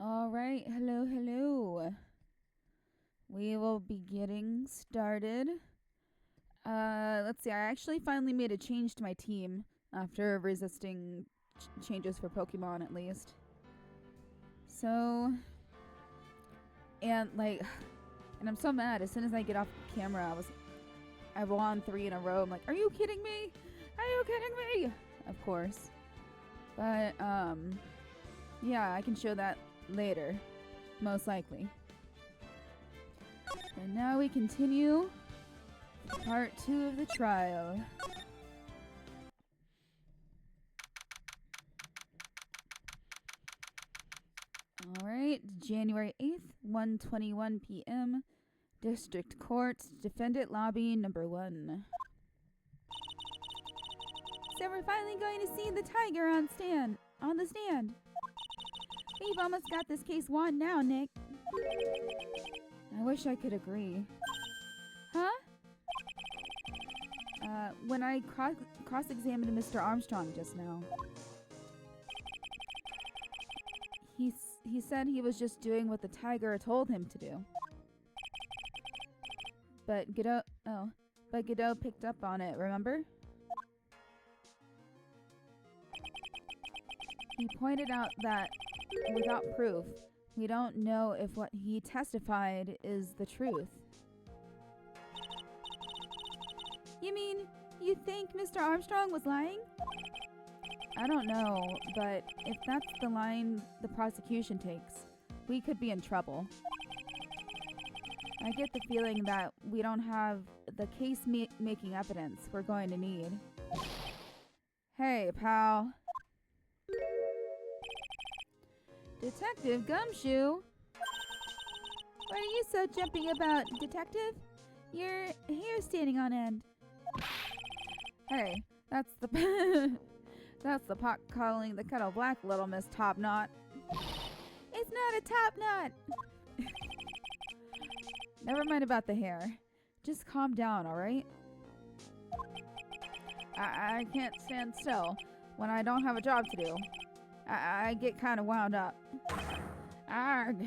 Alright, hello. We will be getting started. Let's see, I actually finally made a change to my team after resisting changes for Pokemon at least. So, and I'm so mad. As soon as I get off camera, I won 3 in a row. I'm like, are you kidding me? Are you kidding me? Of course. But, yeah, I can show that later. Most likely. And now we continue part 2 of the trial. Alright, January 8th, 1:21 p.m. District Court, Defendant Lobby number 1. So we're finally going to see the tiger on the stand. We've almost got this case won now, Nick. I wish I could agree. Huh? When I cross-examined Mr. Armstrong just now, he said he was just doing what the tiger told him to do. But Godot picked up on it, remember? He pointed out that without proof, we don't know if what he testified is the truth. You mean, you think Mr. Armstrong was lying? I don't know, but if that's the line the prosecution takes, we could be in trouble. I get the feeling that we don't have the case-making evidence we're going to need. Hey, pal. Detective Gumshoe? What are you so jumpy about, Detective? Your hair's standing on end. Hey, that's the that's the pot calling the kettle black, little Miss Top Knot. It's not a top knot. Never mind about the hair. Just calm down, alright? I can't stand still when I don't have a job to do. I get kind of wound up. Arg.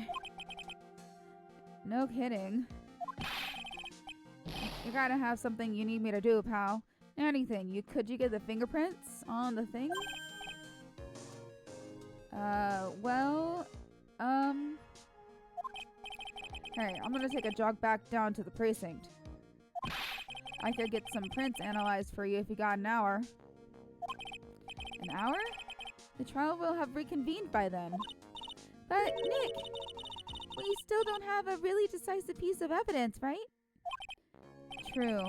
No kidding. You gotta have something you need me to do, pal. Anything. Could you get the fingerprints on the thing? Hey, I'm gonna take a jog back down to the precinct. I could get some prints analyzed for you if you got an hour. An hour? The trial will have reconvened by then. But, Nick, we still don't have a really decisive piece of evidence, right? True.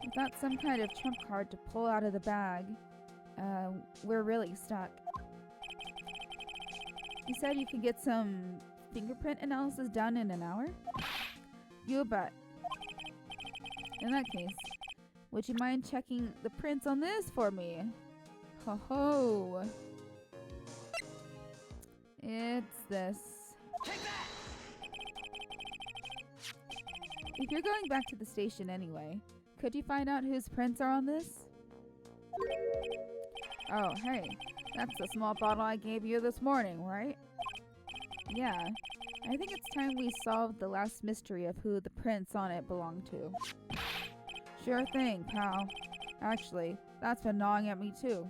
Without some kind of trump card to pull out of the bag, we're really stuck. You said you could get some fingerprint analysis done in an hour? You bet. In that case, would you mind checking the prints on this for me? Ho ho! It's this. Take that! If you're going back to the station anyway, could you find out whose prints are on this? Oh, hey. That's the small bottle I gave you this morning, right? Yeah. I think it's time we solved the last mystery of who the prints on it belong to. Sure thing, pal. Actually, that's been gnawing at me too.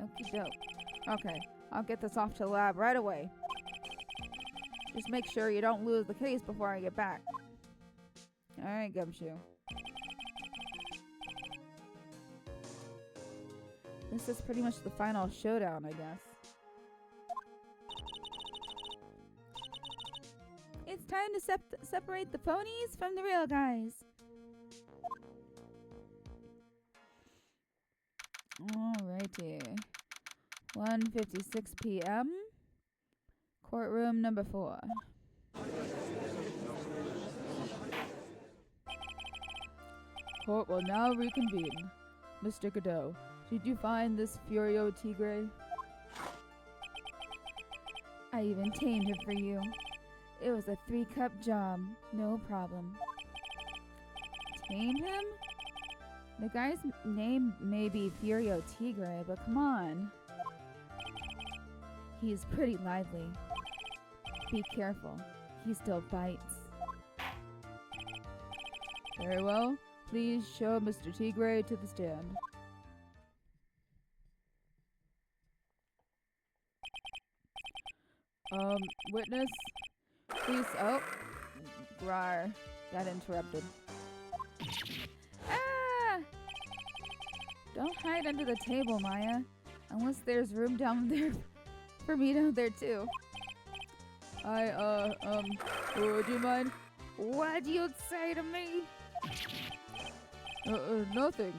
Okie doke. Okay, I'll get this off to the lab right away. Just make sure you don't lose the case before I get back. Alright, Gumshoe. This is pretty much the final showdown, I guess. It's time to separate the phonies from the real guys. Alrighty. 1:56 p.m. Courtroom number 4. Court will now reconvene. Mr. Godot, did you find this Furio Tigre? I even tamed him for you. It was a 3-cup job, no problem. Tamed him? The guy's name may be Furio Tigre, but come on. He's pretty lively. Be careful. He still bites. Very well. Please show Mr. Tigre to the stand. Witness? Please. Oh. Rar. Got interrupted. Ah! Don't hide under the table, Maya. Unless there's room down there for me down there too. Would you mind? What'd you say to me? Nothing.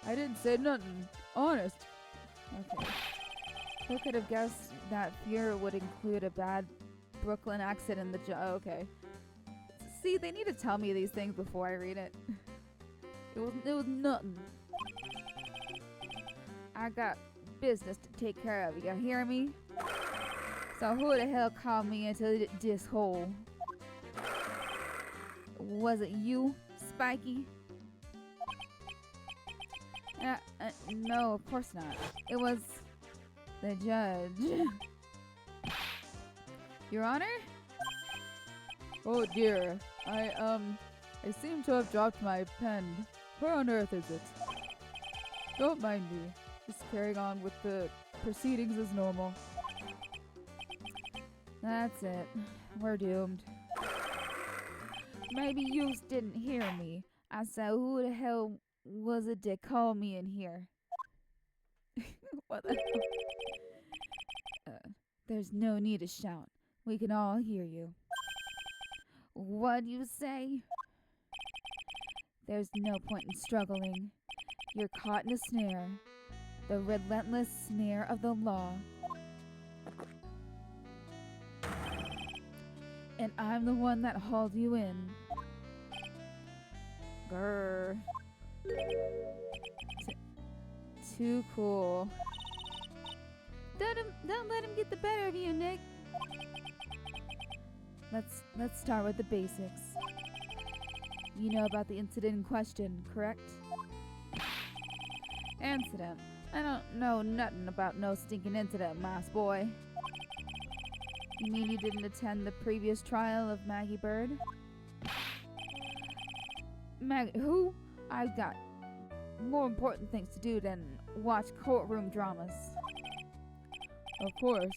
I didn't say nothing. Honest. Okay. Who could have guessed that fear would include a bad Brooklyn accent in the okay. See, they need to tell me these things before I read it. It was nothing. I got business to take care of. You hear me? So who the hell called me into this hole? Was it you, Spiky? No, of course not. It was the judge. Your Honor? Oh dear. I seem to have dropped my pen. Where on earth is it? Don't mind me. Just carrying on with the proceedings as normal. That's it. We're doomed. Maybe you didn't hear me. I said, who the hell was it that called me in here? What the hell? There's no need to shout. We can all hear you. What'd you say? There's no point in struggling. You're caught in a snare. The relentless snare of the law. And I'm the one that hauled you in. Grrr. Too cool. Don't let him get the better of you, Nick. Let's start with the basics. You know about the incident in question, correct? Incident? I don't know nothing about no stinking incident, mouse boy. You mean you didn't attend the previous trial of Maggie Bird? Maggie who? I've got more important things to do than watch courtroom dramas. Of course.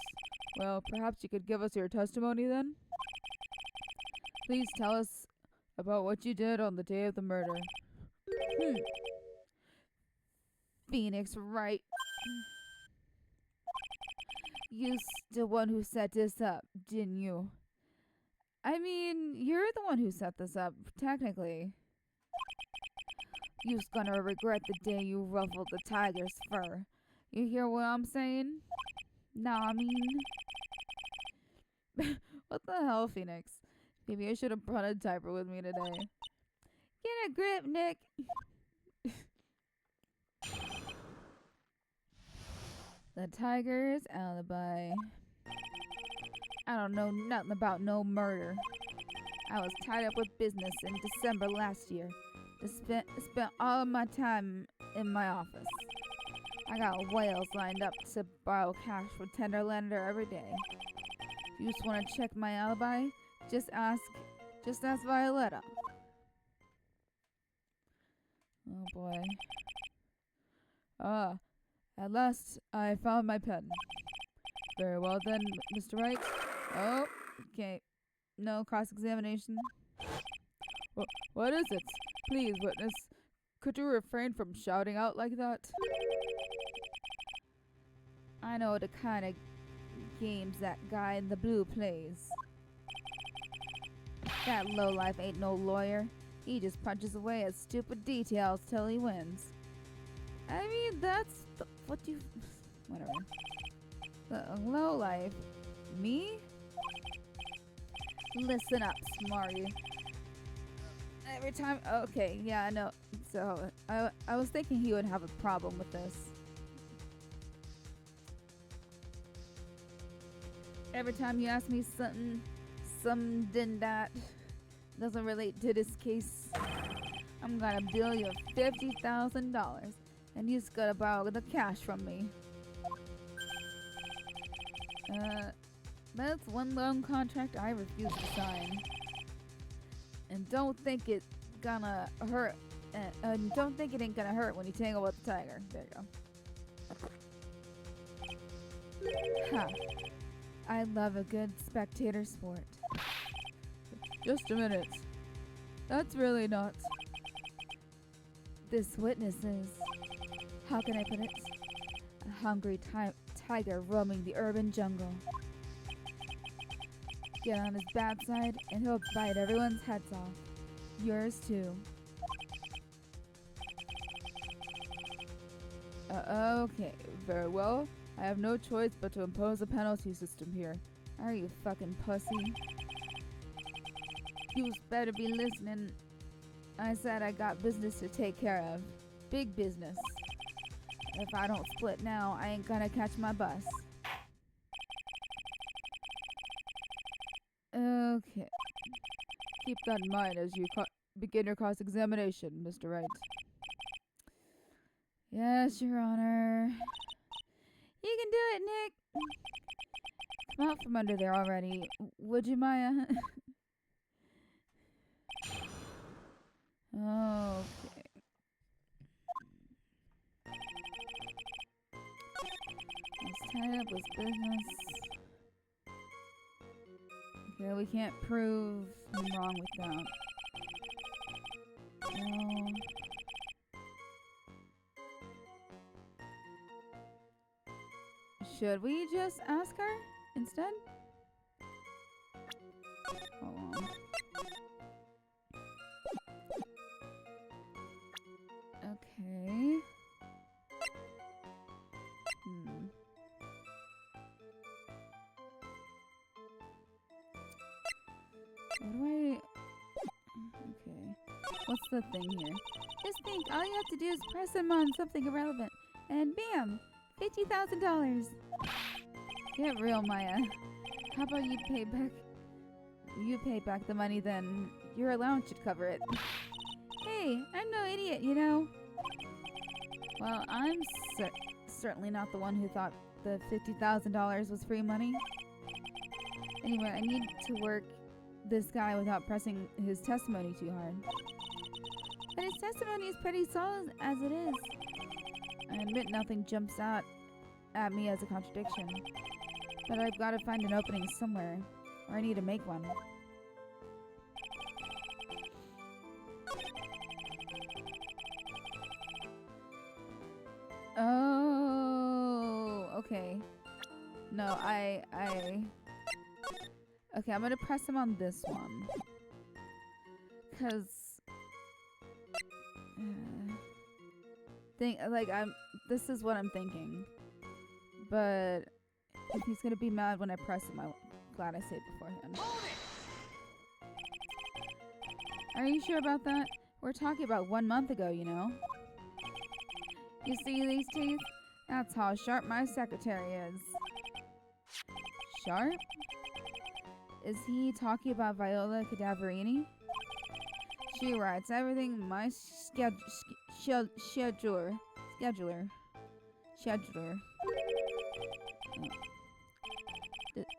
Well, perhaps you could give us your testimony then? Please tell us about what you did on the day of the murder. Phoenix Wright. You're the one who set this up, didn't you? I mean, you're the one who set this up, technically. You're gonna regret the day you ruffled the tiger's fur. You hear what I'm saying? Nah, I mean... What the hell, Phoenix? Maybe I should have brought a diaper with me today. Get a grip, Nick! The tiger's alibi. I don't know nothing about no murder. I was tied up with business in December last year. Spent all of my time in my office. I got whales lined up to borrow cash with tender lender every day. You just want to check my alibi? Just ask Violetta. Oh boy. Ah, at last I found my pen. Very well then, Mr. Wright. Oh, okay. No cross-examination. What is it? Please, witness. Could you refrain from shouting out like that? I know the kind of games that guy in the blue plays. That lowlife ain't no lawyer. He just punches away at stupid details till he wins. I mean, that's what you... Whatever. The lowlife. Me? Listen up, smarty. Every time... Okay, yeah, I know. So, I was thinking he would have a problem with this. Every time you ask me something that doesn't relate to this case, I'm gonna bill you $50,000, and you just gotta borrow the cash from me. That's one loan contract I refuse to sign. And don't think it gonna hurt. Don't think it ain't gonna hurt when you tangle with the tiger. There you go. Ha. I love a good spectator sport. Just a minute. That's really not. This witness is, how can I put it? A hungry tiger roaming the urban jungle. Get on his bad side and he'll bite everyone's heads off. Yours too. Okay, very well. I have no choice but to impose a penalty system here. Are you fucking pussy? You better be listening. I said I got business to take care of. Big business. If I don't split now, I ain't gonna catch my bus. Okay. Keep that in mind as you begin your cross-examination, Mr. Wright. Yes, Your Honor. You can do it, Nick. Come out from under there already. Would you, Maya? Okay. Let's tie up with business. Okay, we can't prove I'm wrong with that. No. Should we just ask her instead? Hold on. Okay. What do I... Okay. What's the thing here? Just think, all you have to do is press him on something irrelevant. And bam! $50,000! Get real, Maya. How about you pay back the money then? Your allowance should cover it. Hey, I'm no idiot, you know. Well, I'm certainly not the one who thought the $50,000 was free money. Anyway, I need to work this guy without pressing his testimony too hard. But his testimony is pretty solid as it is. I admit nothing jumps out at me as a contradiction. But I've got to find an opening somewhere, or I need to make one. Oh, okay. No, okay, I'm gonna press him on this one. Cause this is what I'm thinking. But if he's gonna be mad when I press him, I'm glad I saved beforehand. Are you sure about that? We're talking about 1 month ago, you know. You see these teeth? That's how sharp my secretary is. Sharp? Is he talking about Viola Cadaverini? She writes everything in my scheduler.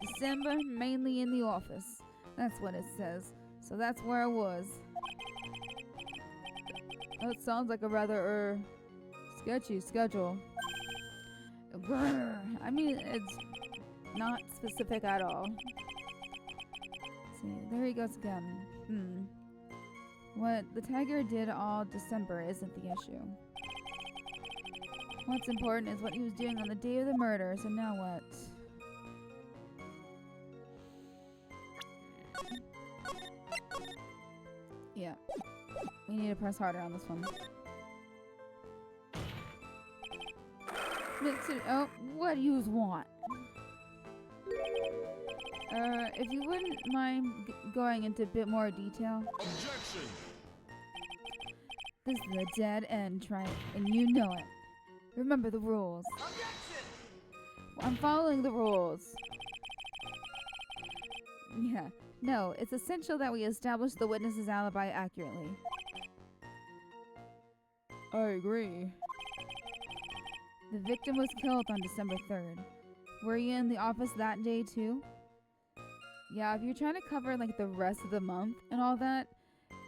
December, mainly in the office. That's what it says. So that's where I was. That sounds like a rather, sketchy schedule. Grr. I mean, it's not specific at all. Let's see, there he goes again. What the tiger did all December isn't the issue. What's important is what he was doing on the day of the murder, so now what? Yeah. We need to press harder on this one. Oh, what do you want? If you wouldn't mind going into a bit more detail. Objection! This is a dead end, Trent, and you know it. Remember the rules. Objection! I'm following the rules. Yeah. No, it's essential that we establish the witness's alibi accurately. I agree. The victim was killed on December 3rd. Were you in the office that day too? Yeah, if you're trying to cover like the rest of the month and all that,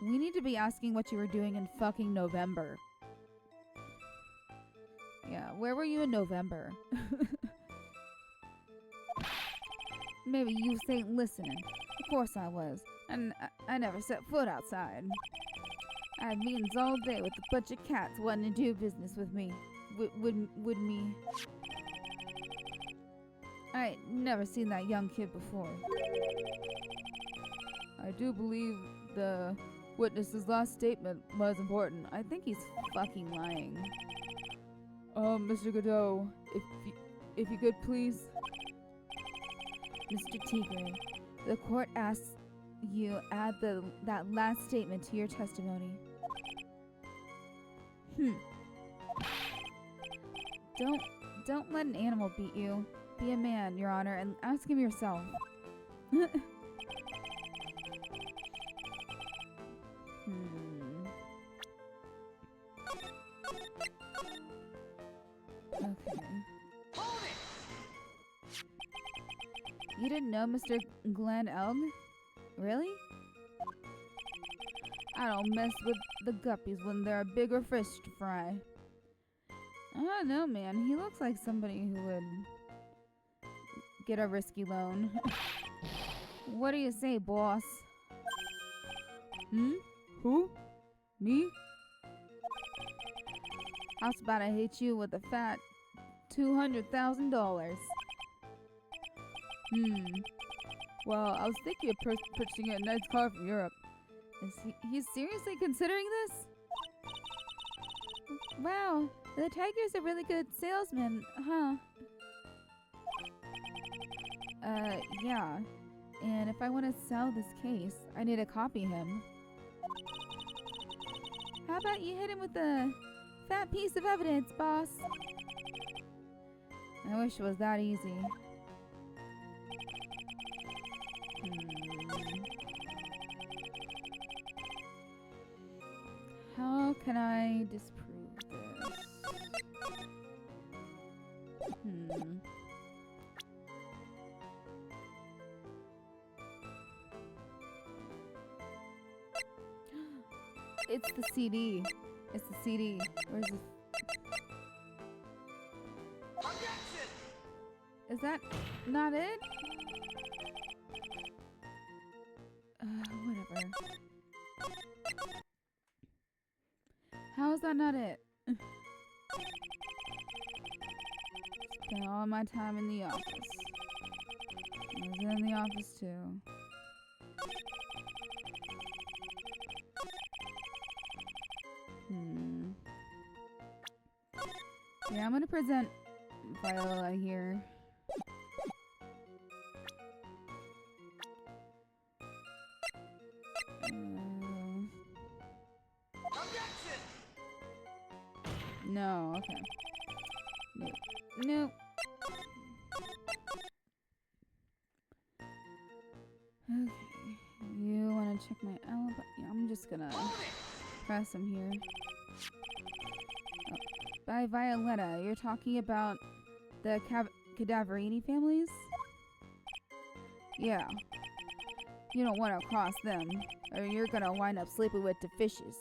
we need to be asking what you were doing in fucking November. Yeah, where were you in November? Maybe you ain't listening. Of course I was. And I never set foot outside. I had meetings all day with a bunch of cats wanting to do business with me. Would me. I ain't never seen that young kid before. I do believe the witness's last statement was important. I think he's fucking lying. Mr. Godot, if you could please. Mr. Tigre, the court asks you add that last statement to your testimony. Don't let an animal beat you. Be a man, Your Honor, and ask him yourself. Okay. You didn't know Mr. Glenn Elg? Really? I don't mess with the guppies when there are bigger fish to fry. I don't know, man. He looks like somebody who would get a risky loan. What do you say, boss? Who? Me? How's about I hit you with a fat $200,000? Well, I was thinking of purchasing a nice car from Europe. Is he's seriously considering this? Wow, the Tiger's a really good salesman, huh? Yeah. And if I want to sell this case, I need to copy him. How about you hit him with a fat piece of evidence, boss? I wish it was that easy. How can I disprove this? It's the CD. It's the CD. Where's the... Is that not it? Whatever. How is that not it? Spent all my time in the office. I was in the office too. Yeah, I'm gonna present Viola here. No, okay. Nope. Nope. Okay. You wanna check my alibi? Yeah, I'm just gonna press him here. Oh. By Violetta, you're talking about the Cadaverini families? Yeah. You don't want to cross them, or you're gonna wind up sleeping with the fishes.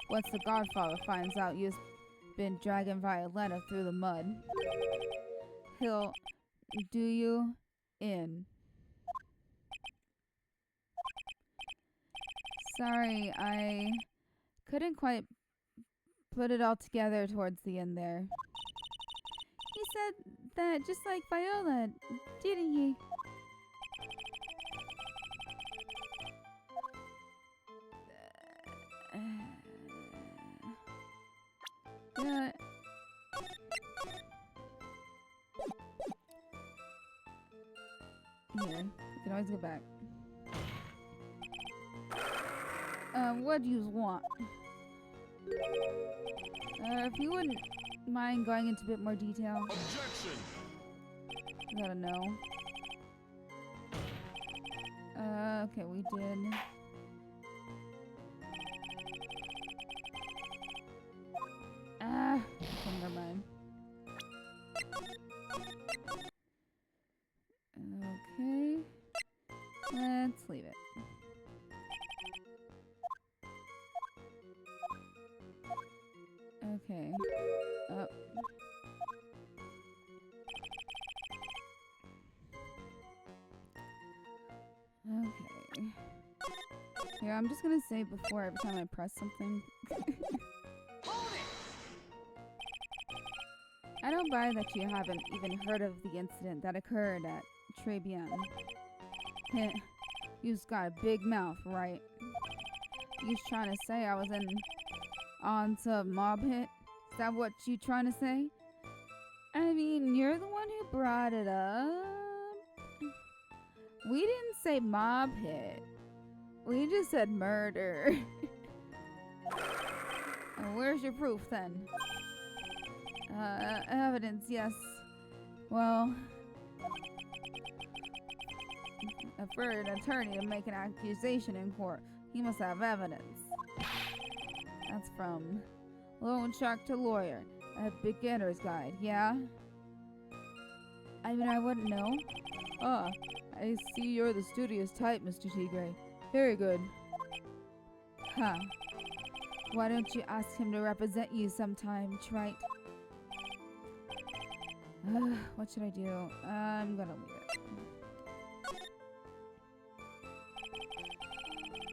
Once the Godfather finds out you've been dragging Violetta through the mud, he'll do you in. Sorry, I couldn't quite put it all together towards the end there. He said that just like Viola, didn't he? Yeah. Here, we can always go back. What do you want? If you wouldn't mind going into a bit more detail. Objection! I gotta know. Okay, we did. Okay, never mind. Let's leave it. Okay. Oh. Okay. Here, I'm just gonna say before every time I press something. I don't buy that you haven't even heard of the incident that occurred at Trebian. You've got a big mouth, right? You's trying to say I was on some mob hit? Is that what you trying to say? I mean, you're the one who brought it up. We didn't say mob hit. We just said murder. Where's your proof then? Evidence, yes. Well, for an attorney to make an accusation in court, he must have evidence. That's from Loan Shark to Lawyer, a beginner's guide, yeah? I mean, I wouldn't know. Ah, I see you're the studious type, Mr. Tigre. Very good. Huh. Why don't you ask him to represent you sometime, Wright? What should I do? I'm gonna leave it.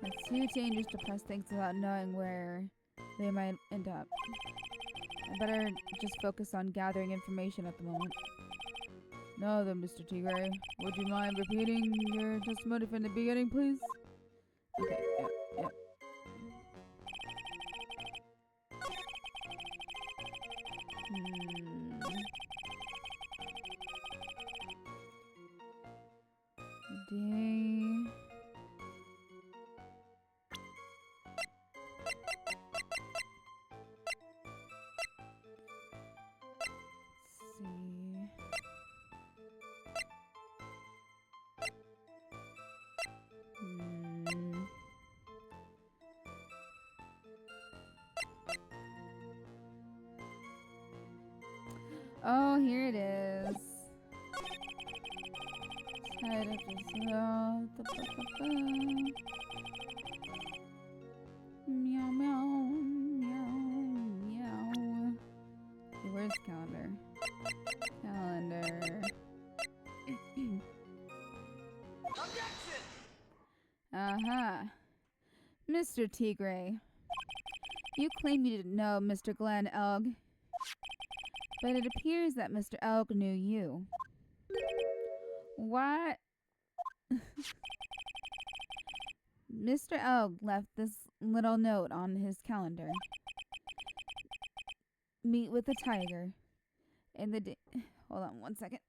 It's too dangerous to press things without knowing where they might end up. I better just focus on gathering information at the moment. Now then, Mr. Tigre, would you mind repeating your testimony from the beginning, please? Okay, yep. Day. Oh, here it is. Tied up meow, meow, meow, meow. Okay, where's the calendar? Calendar. Mr. Tigre, you claim you didn't know Mr. Glenn Elg, but it appears that Mr. Elg knew you. What? Mr. Elg left this little note on his calendar. Meet with the tiger. In the day. Hold on 1 second.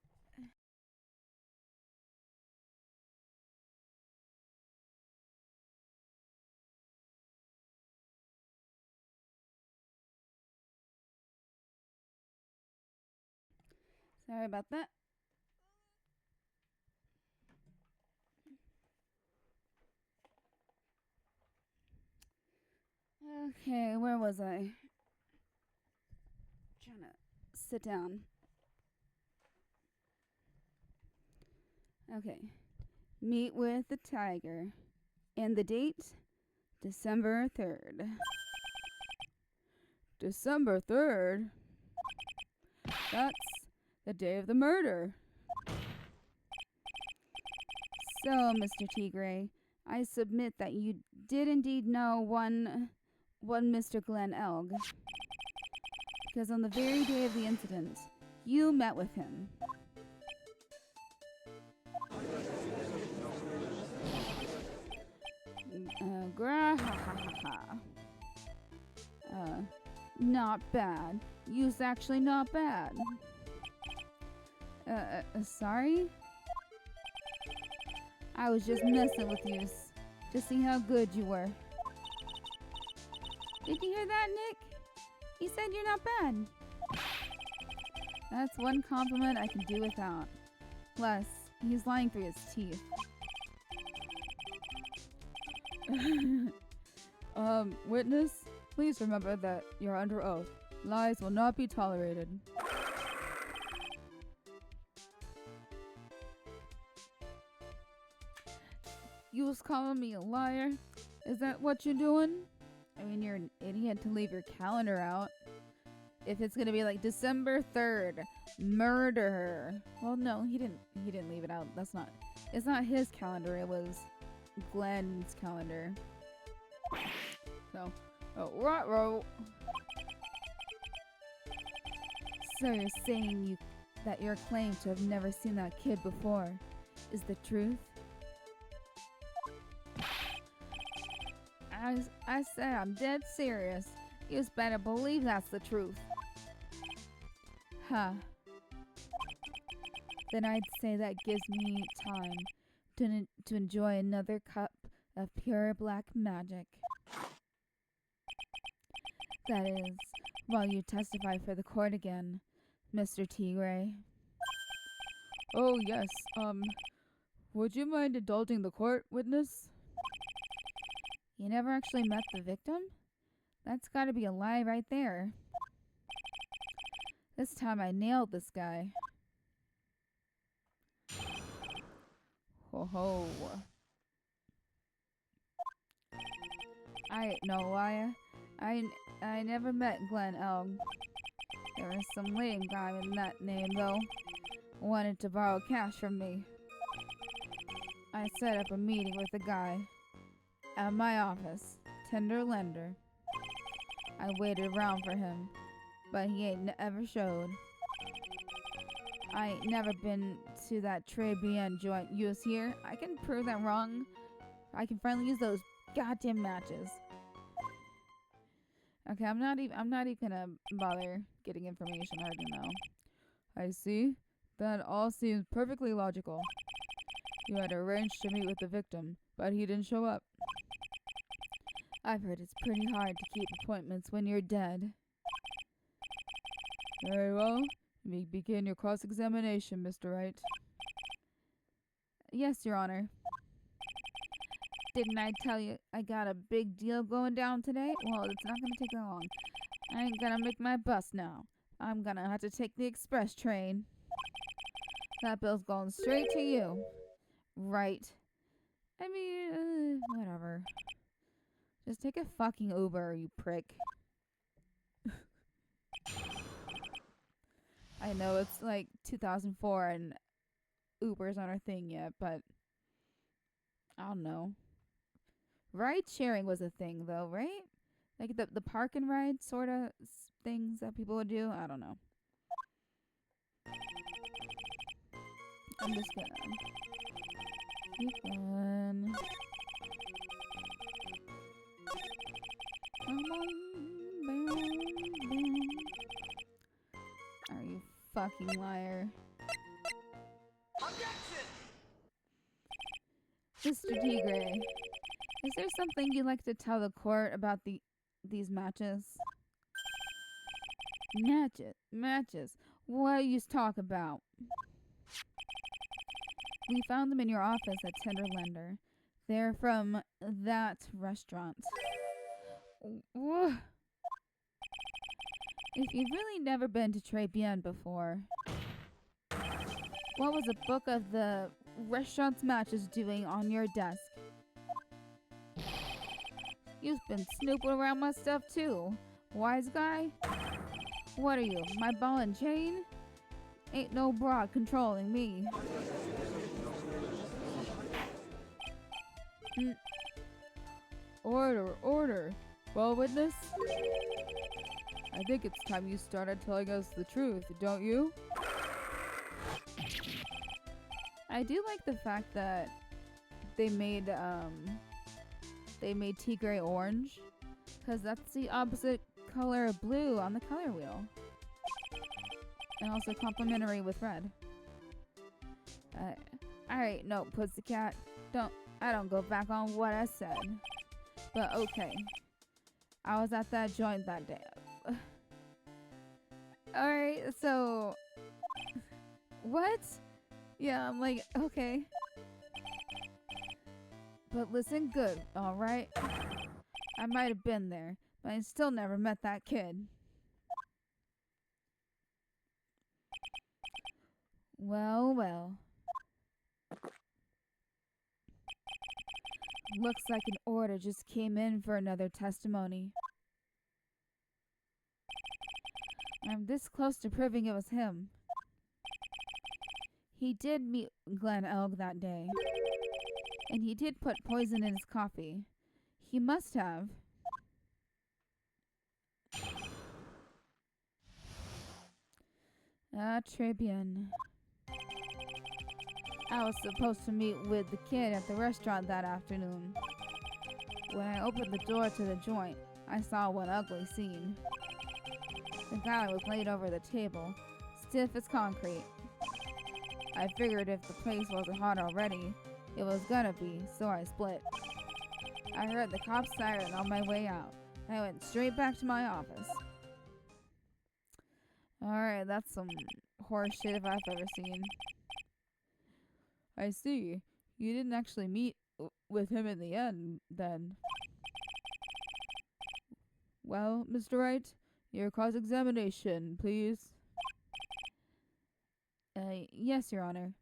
Sorry about that. Okay, where was I? Trying to sit down. Okay. Meet with the tiger. And the date? December 3rd. December 3rd? That's the day of the murder. So, Mr. Tigre, I submit that you did indeed know one Mr. Glenn Elg. Because on the very day of the incident, you met with him. Not bad. You's actually not bad. Sorry? I was just messing with you to see how good you were. Did you hear that, Nick? He said you're not bad. That's one compliment I can do without. Plus, he's lying through his teeth. Witness, please remember that you're under oath. Lies will not be tolerated. You was calling me a liar? Is that what you're doing? I mean, you're an idiot to leave your calendar out. If it's gonna be like December 3rd, murder. Well, no, he didn't leave it out. It's not his calendar. It was Glenn's calendar. So, right. So you're saying that your claim to have never seen that kid before is the truth? I said I'm dead serious. You better believe that's the truth. Huh. Then I'd say that gives me time to enjoy another cup of pure black magic. That is, while you testify for the court again, Mr. Tigray. Oh, yes, would you mind indulging the court, witness? You never actually met the victim? That's gotta be a lie right there. This time I nailed this guy. Ho ho. I ain't no liar. I never met Glenn Elg. There was some lame guy with that name though. Wanted to borrow cash from me. I set up a meeting with the guy at my office, tender lender. I waited around for him, but he ain't ever showed. I ain't never been to that Très Bien joint you was here. I can prove that wrong. I can finally use those goddamn matches. Okay, I'm not even gonna bother getting information. I already know. I see. That all seems perfectly logical. You had arranged to meet with the victim, but he didn't show up. I've heard it's pretty hard to keep appointments when you're dead. Very well. Begin your cross-examination, Mr. Wright. Yes, Your Honor. Didn't I tell you I got a big deal going down today? Well, it's not gonna take that long. I ain't gonna make my bus now. I'm gonna have to take the express train. That bill's going straight to you. Right. I mean, whatever. Just take a fucking Uber, you prick. I know it's like 2004 and Ubers aren't a thing yet, but I don't know. Ride sharing was a thing though, right? Like the park and ride sort of things that people would do. I don't know. I'm just gonna keep going. Come on, boom, boom. Are you fucking liar? Objection! Mr. Tigray, is there something you'd like to tell the court about these matches? Matches. What you talk about? We found them in your office at Tenderlender. They're from that restaurant. If you've really never been to Très Bien before, what was a book of the restaurant's matches doing on your desk? You've been snooping around my stuff too, wise guy. What are you, my ball and chain? Ain't no broad controlling me. Order. Well, witness? I think it's time you started telling us the truth, don't you? I do like the fact that they made Tigray orange, because that's the opposite color of blue on the color wheel. And also complementary with red. Alright, no, pussycat. I don't go back on what I said. But okay. I was at that joint that day. Alright, so... What? Yeah, I'm like, okay. But listen good, alright? I might have been there, but I still never met that kid. Well. Looks like an order just came in for another testimony. I'm this close to proving it was him. He did meet Glenn Elg that day. And he did put poison in his coffee. He must have. Tribune. I was supposed to meet with the kid at the restaurant that afternoon. When I opened the door to the joint, I saw one ugly scene. The guy was laid over the table, stiff as concrete. I figured if the place wasn't hot already, it was gonna be, so I split. I heard the cop siren on my way out. I went straight back to my office. Alright, that's some horse shit if I've ever seen. I see. You didn't actually meet with him in the end, then. Well, Mr. Wright, your cross-examination, please. Yes, Your Honor.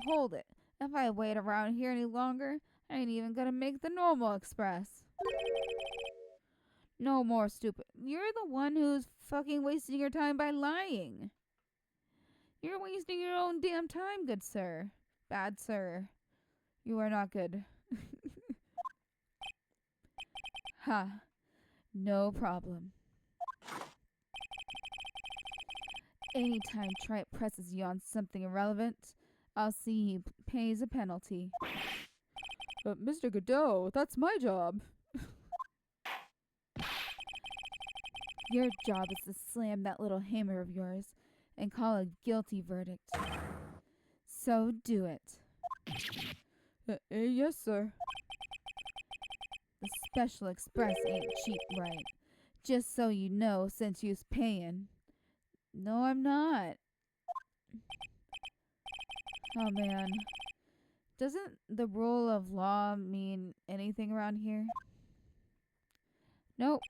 Hold it. If I wait around here any longer, I ain't even gonna make the normal express. No more stupid. You're the one who's fucking wasting your time by lying. You're wasting your own damn time, good sir. Bad sir. You are not good. Ha. No problem. Anytime Tripe presses you on something irrelevant, I'll see he pays a penalty. But Mr. Godot, that's my job. Your job is to slam that little hammer of yours and call a guilty verdict. So do it. Yes, sir. The Special Express ain't cheap, right? Just so you know, since you's paying. No, I'm not. Oh, man. Doesn't the rule of law mean anything around here? Nope.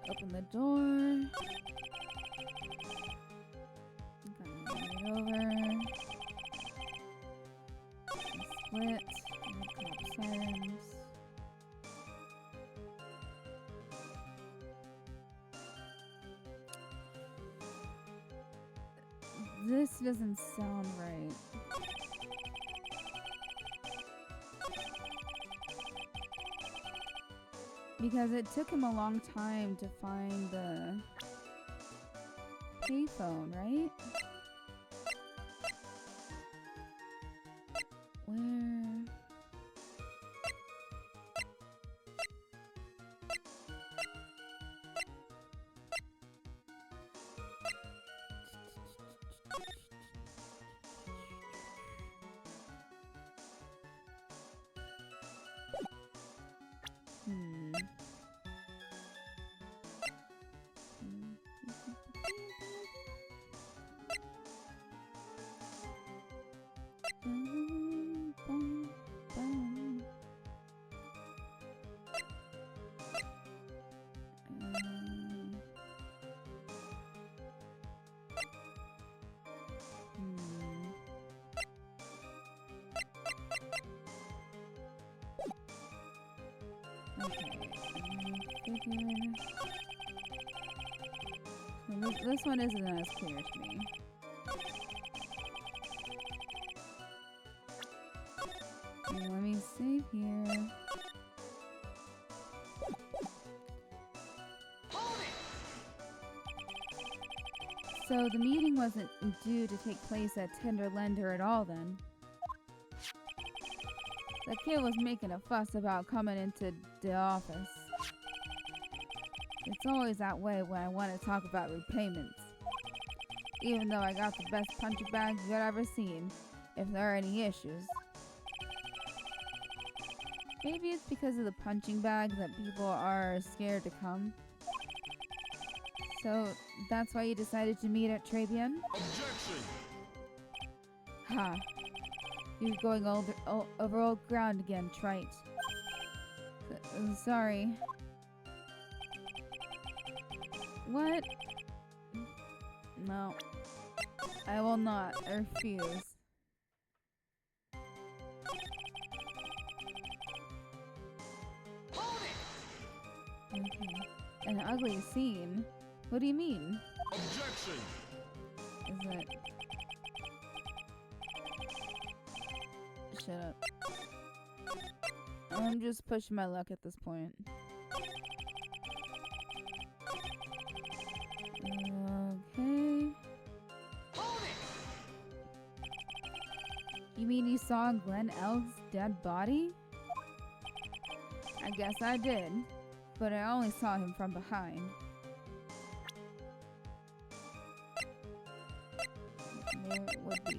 Open the door. Right over. Split. Cop sirens. This doesn't sound right. Because it took him a long time to find the payphone, right? Where? This one isn't as clear to me. Let me save here. So the meeting wasn't due to take place at Tender Lender at all then. The kid was making a fuss about coming into the office. It's always that way when I want to talk about repayments. Even though I got the best punching bag you've ever seen, if there are any issues. Maybe it's because of the punching bag that people are scared to come. So that's why you decided to meet at Tribune? Objection! Ha. You're going over old ground again, Trite. Sorry. What? No. I will not. I refuse. Okay. An ugly scene? What do you mean? Objection! Is it? Shut up. I'm just pushing my luck at this point. Okay. You mean you saw Glenn Elk's dead body? I guess I did, but I only saw him from behind. There would be...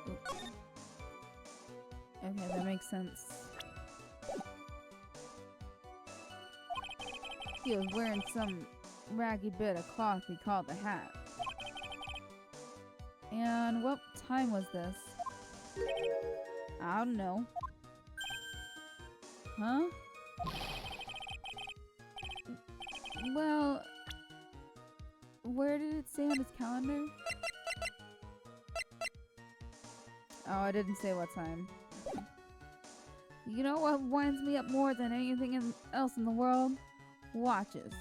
Oops. Okay, that makes sense. He was wearing some raggy bit of cloth he called the hat. And what time was this? I don't know. Huh? Well, where did it say on his calendar? Oh, I didn't say what time. You know what winds me up more than anything else in the world? Watches.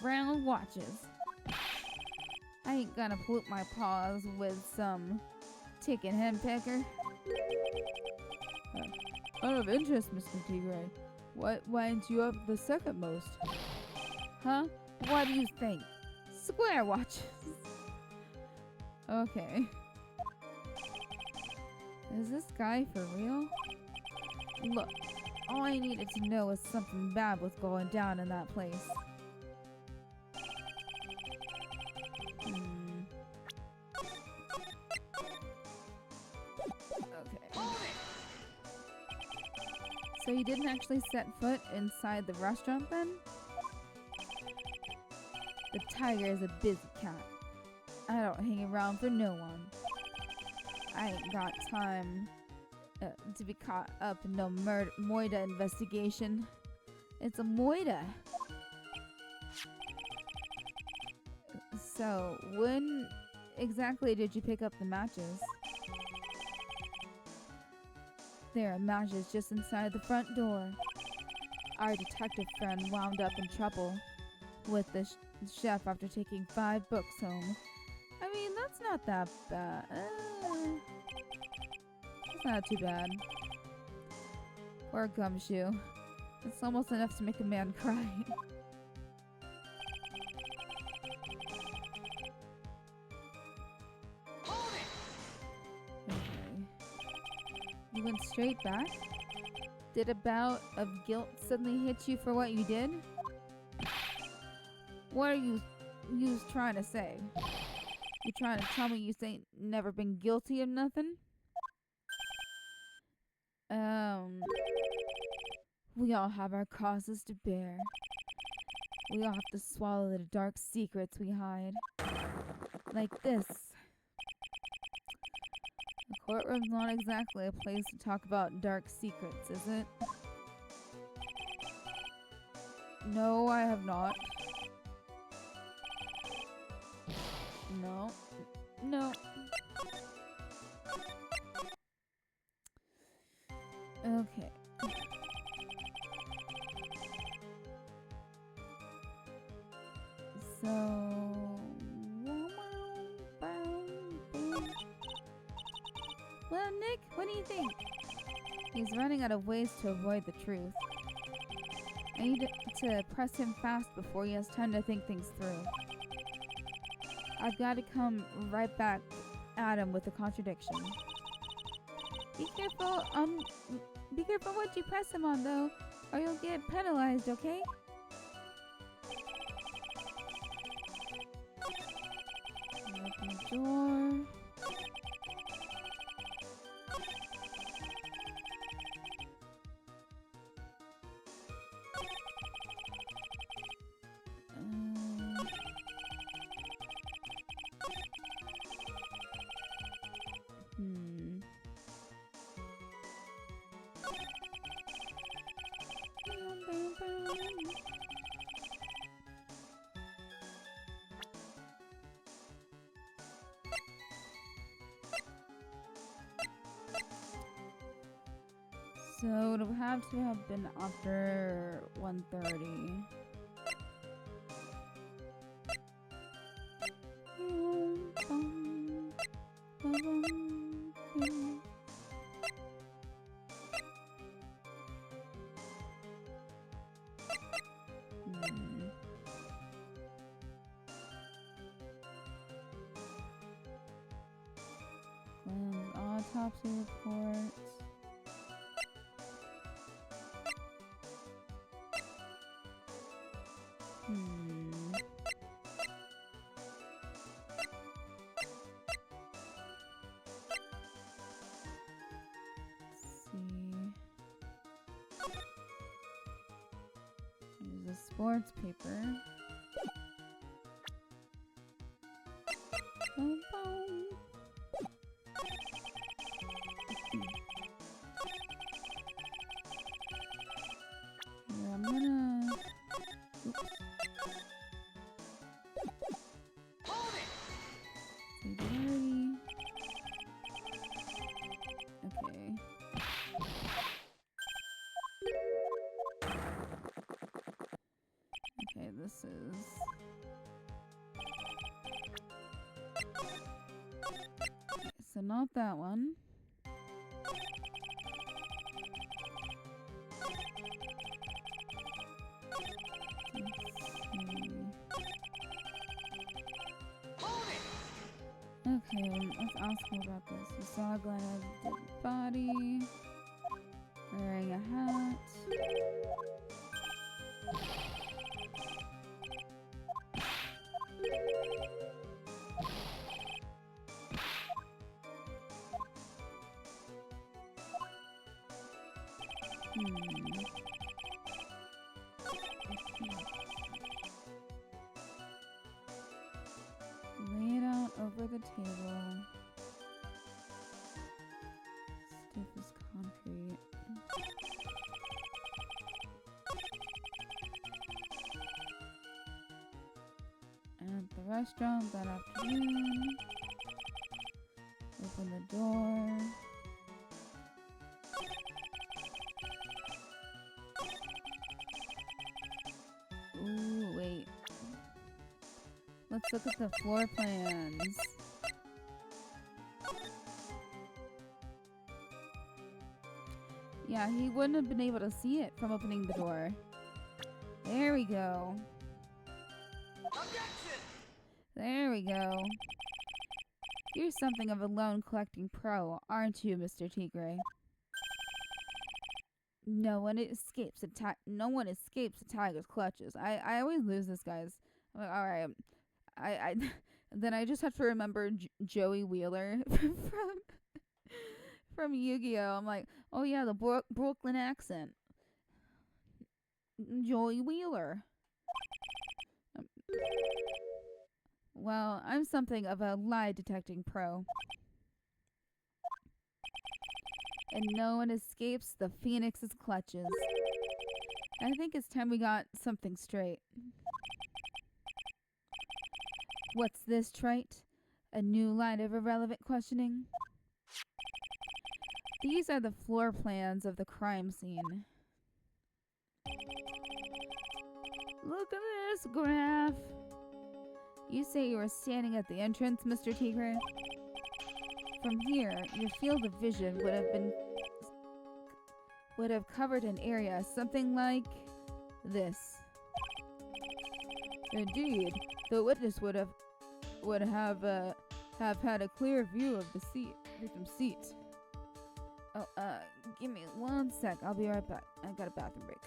Round watches. I ain't gonna pollute my paws with some ticket hen pecker. Out of interest, Mr. Tigray, what winds you up the second most? Huh? What do you think? Square watches. Okay. Is this guy for real? Look, all I needed to know was something bad was going down in that place. Okay. So you didn't actually set foot inside the restaurant then? The tiger is a busy cat. I don't hang around for no one. I ain't got time to be caught up in no Moida investigation. It's a Moida. So, when exactly did you pick up the matches? There are matches just inside the front door. Our detective friend wound up in trouble with the chef after taking 5 books home. I mean, that's not that bad. It's not too bad. Poor Gumshoe. It's almost enough to make a man cry. Okay. You went straight back? Did a bout of guilt suddenly hit you for what you did? What are you trying to say? You trying to tell me you ain't never been guilty of nothing? We all have our crosses to bear. We all have to swallow the dark secrets we hide. Like this. The courtroom's not exactly a place to talk about dark secrets, is it? No, I have not. No. No. Okay. So... Well, Nick, what do you think? He's running out of ways to avoid the truth. I need to press him fast before he has time to think things through. I've got to come right back at him with a contradiction. Be careful what you press him on, though, or you'll get penalized, okay? Open the door. So it would have to have been after 1:30. Autopsy reports. There's a sports paper. Boom, boom. Here, I'm gonna... Oops. Singularity. Okay. Okay, this is... Okay, so not that one. Okay, let's ask him about this. You saw Glenna's dead body, wearing a hat. Lay it out over the table. Stiff as concrete. At the restaurant that afternoon. Open the door. Ooh, wait. Let's look at the floor plans. Yeah, he wouldn't have been able to see it from opening the door. There we go. Objection! There we go. You're something of a loan collecting pro, aren't you, Mr. Tigre? No one escapes a tiger's clutches. I always lose this, guys. I'm like, all right. I then I just have to remember Joey Wheeler from Yu-Gi-Oh. I'm like, oh yeah, the Brooklyn accent. Joey Wheeler. Well, I'm something of a lie detecting pro. And no one escapes the Phoenix's clutches. I think it's time we got something straight. What's this, Wright? A new line of irrelevant questioning? These are the floor plans of the crime scene. Look at this graph. You say you were standing at the entrance, Mr. Tigre? From here, your field of vision would have covered an area something like this. Indeed, the witness would have had a clear view of the victim's seat. Oh, give me 1 sec. I'll be right back. I got a bathroom break.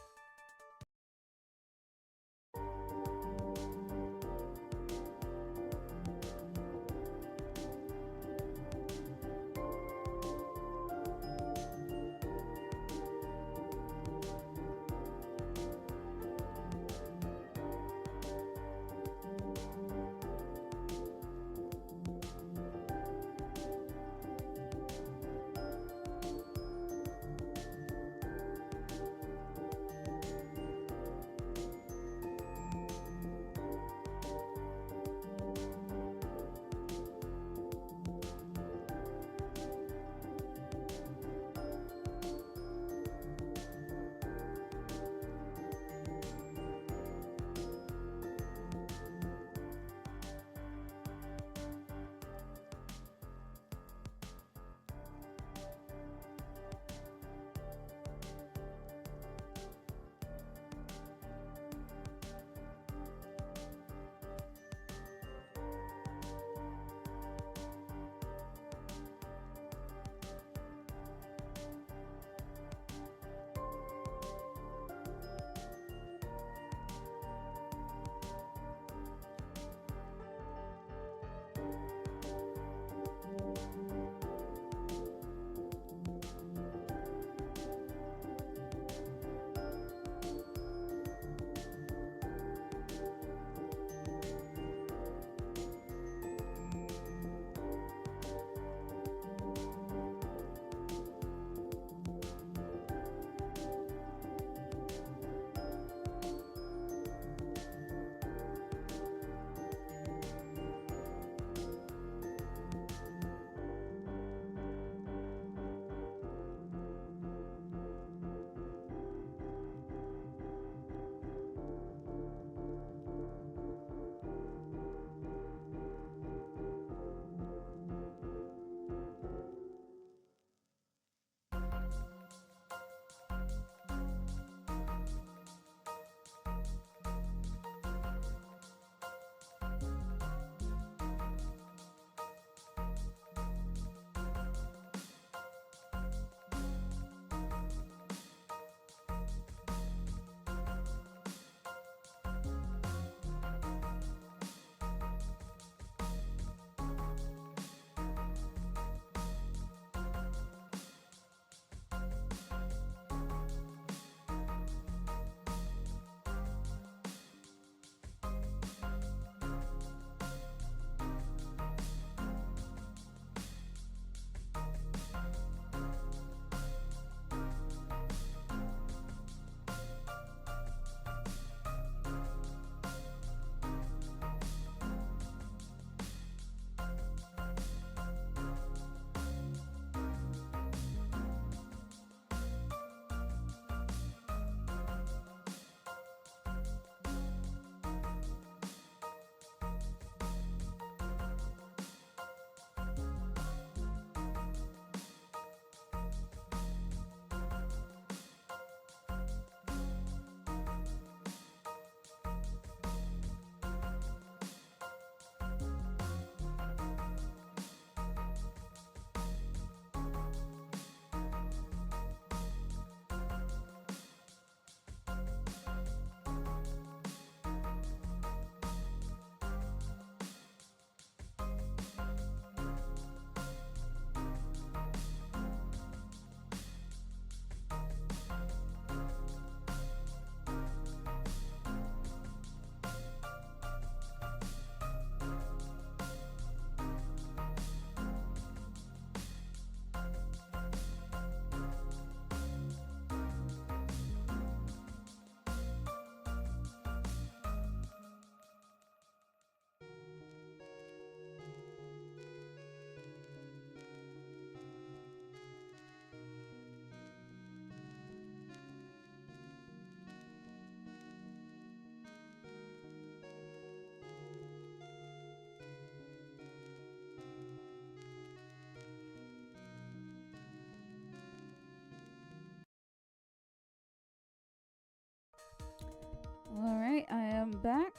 Welcome back.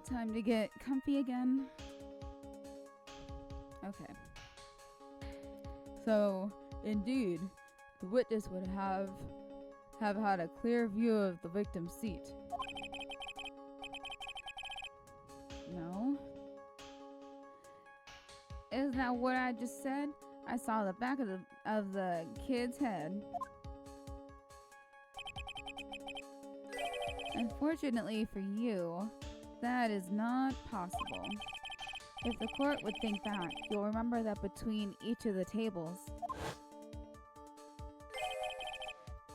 Time to get comfy again. Okay. So, indeed, the witness would have had a clear view of the victim's seat. No? Isn't that what I just said? I saw the back of the kid's head. Unfortunately for you, that is not possible. If the court would think back, you'll remember that between each of the tables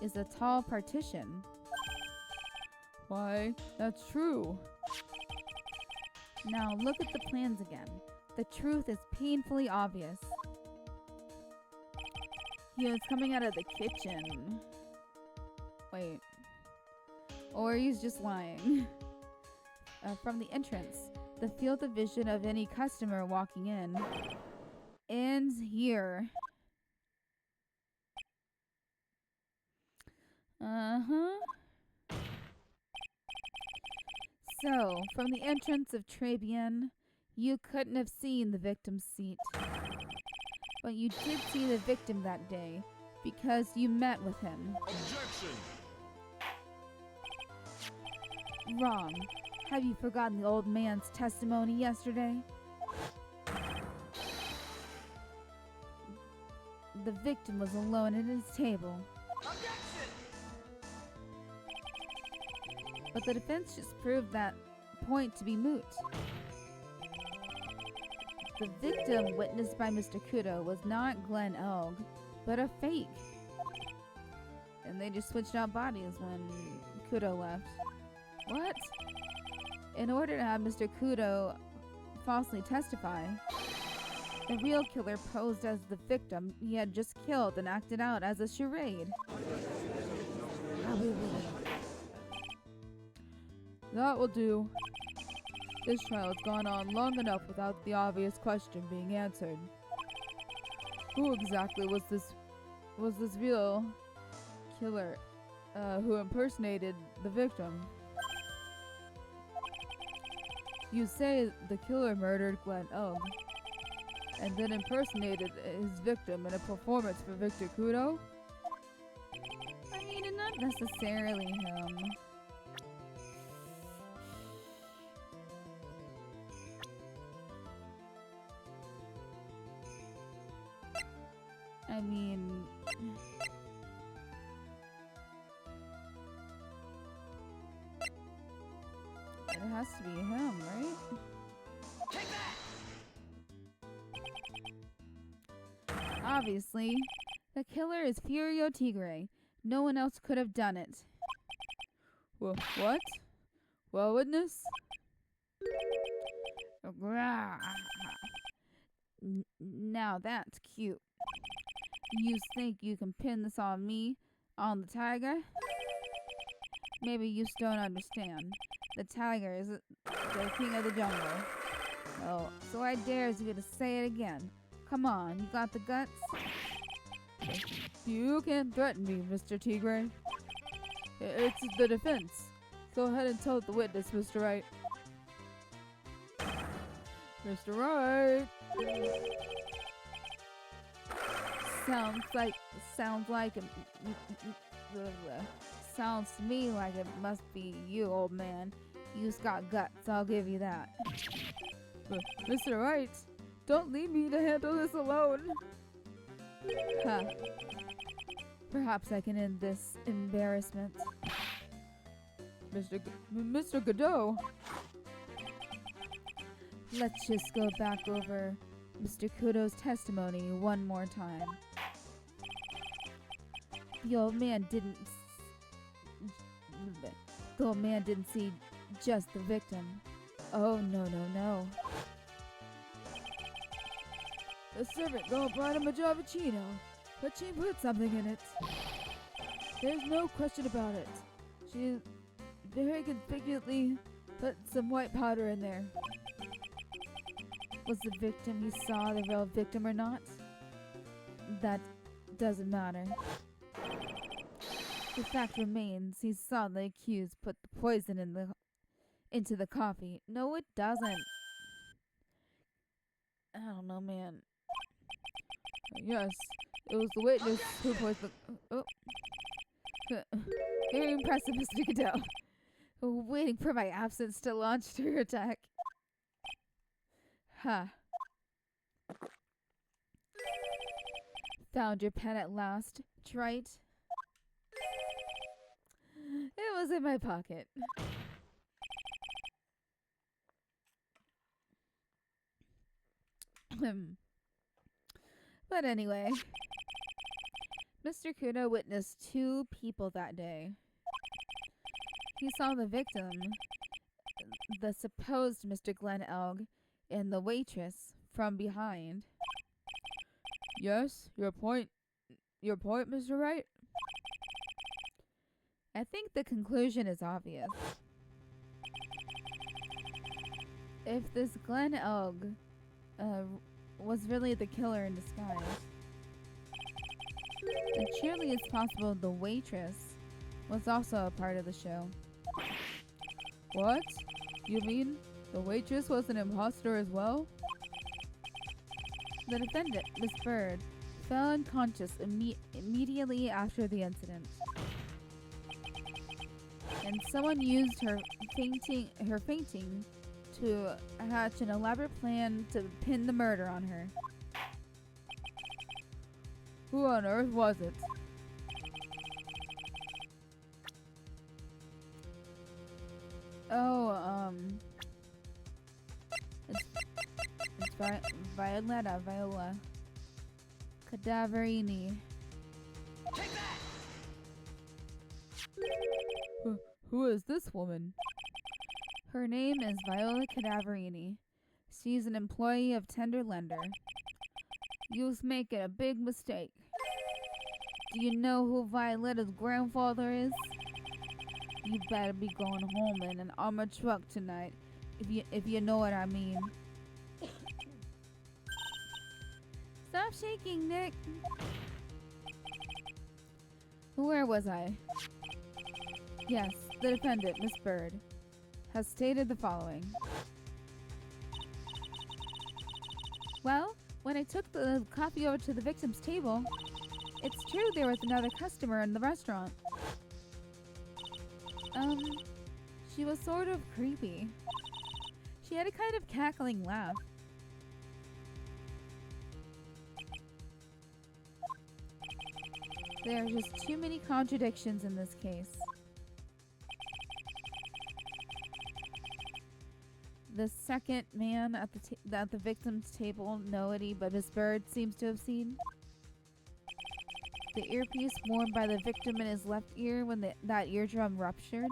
is a tall partition. Why, that's true. Now look at the plans again. The truth is painfully obvious. He was coming out of the kitchen. Wait. Or he's just lying. From the entrance, the field of vision of any customer walking in ends here. So, from the entrance of Trebian, you couldn't have seen the victim's seat. But you did see the victim that day, because you met with him. Objection! Wrong. Have you forgotten the old man's testimony yesterday? The victim was alone at his table. Objection! But the defense just proved that point to be moot. The victim witnessed by Mr. Kudo was not Glenn Elg, but a fake. And they just switched out bodies when Kudo left. What? In order to have Mr. Kudo falsely testify, the real killer posed as the victim he had just killed and acted out as a charade. That will do. This trial has gone on long enough without the obvious question being answered. Who exactly was this real killer who impersonated the victim? You say the killer murdered Glenn Elg and then impersonated his victim in a performance for Victor Kudo? I mean, not necessarily him. I mean... it has to be him, right? Take that! Obviously, the killer is Furio Tigre. No one else could have done it. What? Well, witness? Now that's cute. You think you can pin this on me, on the tiger? Maybe you still don't understand. The tiger is the king of the jungle. Oh, so I dare you to say it again. Come on, you got the guts? You can't threaten me, Mr. Tigre. It's the defense. Go ahead and tell the witness, Mr. Wright. Mr. Wright! Sounds to me like it must be you, old man. You've got guts, I'll give you that. But, Mr. Wright, don't leave me to handle this alone. Huh. Perhaps I can end this embarrassment. Mr. Godot. Let's just go back over Mr. Kudo's testimony one more time. The old man didn't see just the victim. Oh, no. The servant girl brought him a Javicino, but she put something in it. There's no question about it. She very conveniently put some white powder in there. Was the victim you saw the real victim or not? That doesn't matter. The fact remains he saw the accused put the poison into the coffee. No, it doesn't. I don't know, man. Yes, it was the witness who poisoned the... Oh. Very impressive, Mr. Goodell. Waiting for my absence to launch her attack. Ha. Found your pen at last, Wright. It was in my pocket. But anyway, Mr. Kudo witnessed two people that day. He saw the victim, the supposed Mr. Glenn Elg, and the waitress from behind. Yes, your point, Mr. Wright? I think the conclusion is obvious. If this Glenn Elg was really the killer in disguise, then surely it's possible the waitress was also a part of the show. What? You mean the waitress was an imposter as well? The defendant, Miss Bird, fell unconscious immediately after the incident. And someone used her fainting to hatch an elaborate plan to pin the murder on her. Who on earth was it? Oh, it's Viola Cadaverini. Take that! Who is this woman? Her name is Viola Cadaverini. She's an employee of Tender Lender. You's making a big mistake. Do you know who Violetta's grandfather is? You better be going home in an armored truck tonight, if you know what I mean. Stop shaking, Nick. Where was I? Yes, the defendant, Miss Bird, has stated the following. Well, when I took the coffee over to the victim's table, it's true there was another customer in the restaurant. She was sort of creepy. She had a kind of cackling laugh. There are just too many contradictions in this case. The second man at the victim's table, nobody but Miss Bird seems to have seen. The earpiece worn by the victim in his left ear when that eardrum ruptured.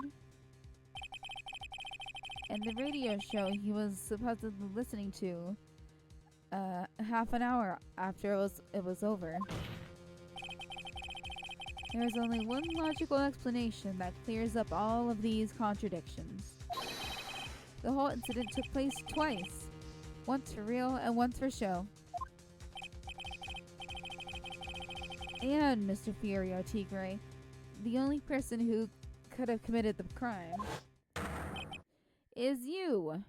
And the radio show he was supposedly listening to half an hour after it was over. There is only one logical explanation that clears up all of these contradictions. The whole incident took place twice. Once for real and once for show. And, Mr. Fiorio Tigre, the only person who could have committed the crime is you.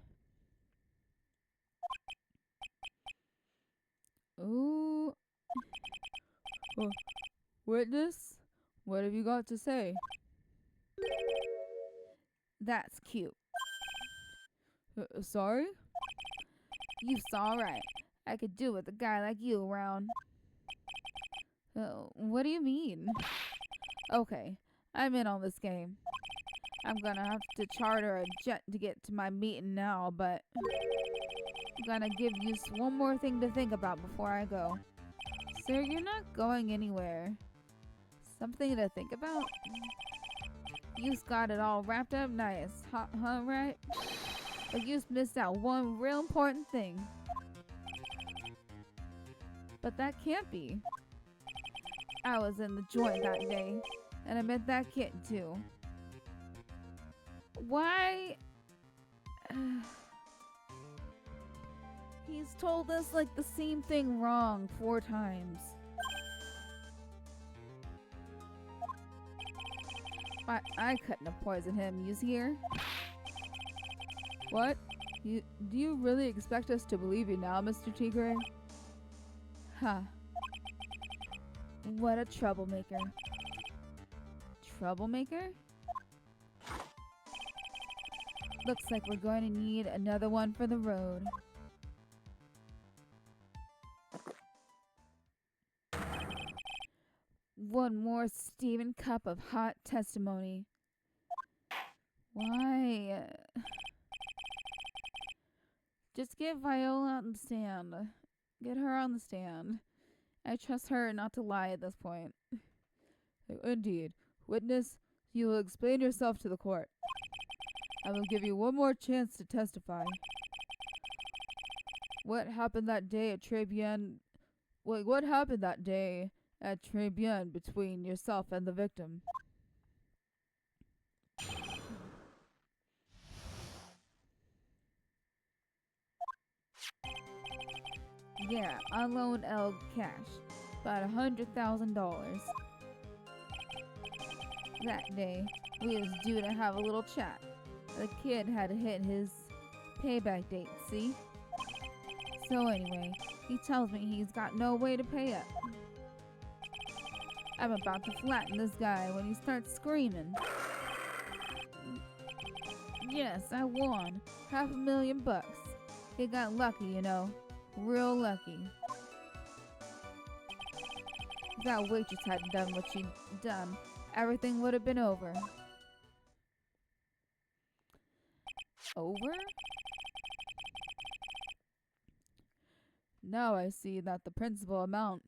Ooh. Witness? What have you got to say? That's cute. Sorry? You saw right. I could do with a guy like you around. What do you mean? Okay, I'm in on this game. I'm gonna have to charter a jet to get to my meeting now, but I'm gonna give you one more thing to think about before I go. Sir, you're not going anywhere. Something to think about? You've got it all wrapped up nice, huh, right? But you've missed out one real important thing. But that can't be. I was in the joint that day, and I met that kid too. Why? He's told us like the same thing wrong 4 times. I couldn't have poisoned him. You's here? What? Do you really expect us to believe you now, Mr. Tigre? Huh. What a troublemaker. Troublemaker? Looks like we're going to need another one for the road. One more steaming cup of hot testimony. Why? Just get Viola on the stand. Get her on the stand. I trust her not to lie at this point. Indeed. Witness, you will explain yourself to the court. I will give you one more chance to testify. What happened that day at Trebian? What happened that day at Trebian between yourself and the victim? Yeah, I loaned El cash, about $100,000. That day, we was due to have a little chat. The kid had to hit his payback date, see? So anyway, he tells me he's got no way to pay up. I'm about to flatten this guy when he starts screaming. Yes, I won. $500,000. He got lucky, you know. Real lucky. If that waitress hadn't done what she'd done, everything would have been over. Over? Now I see that the principal amount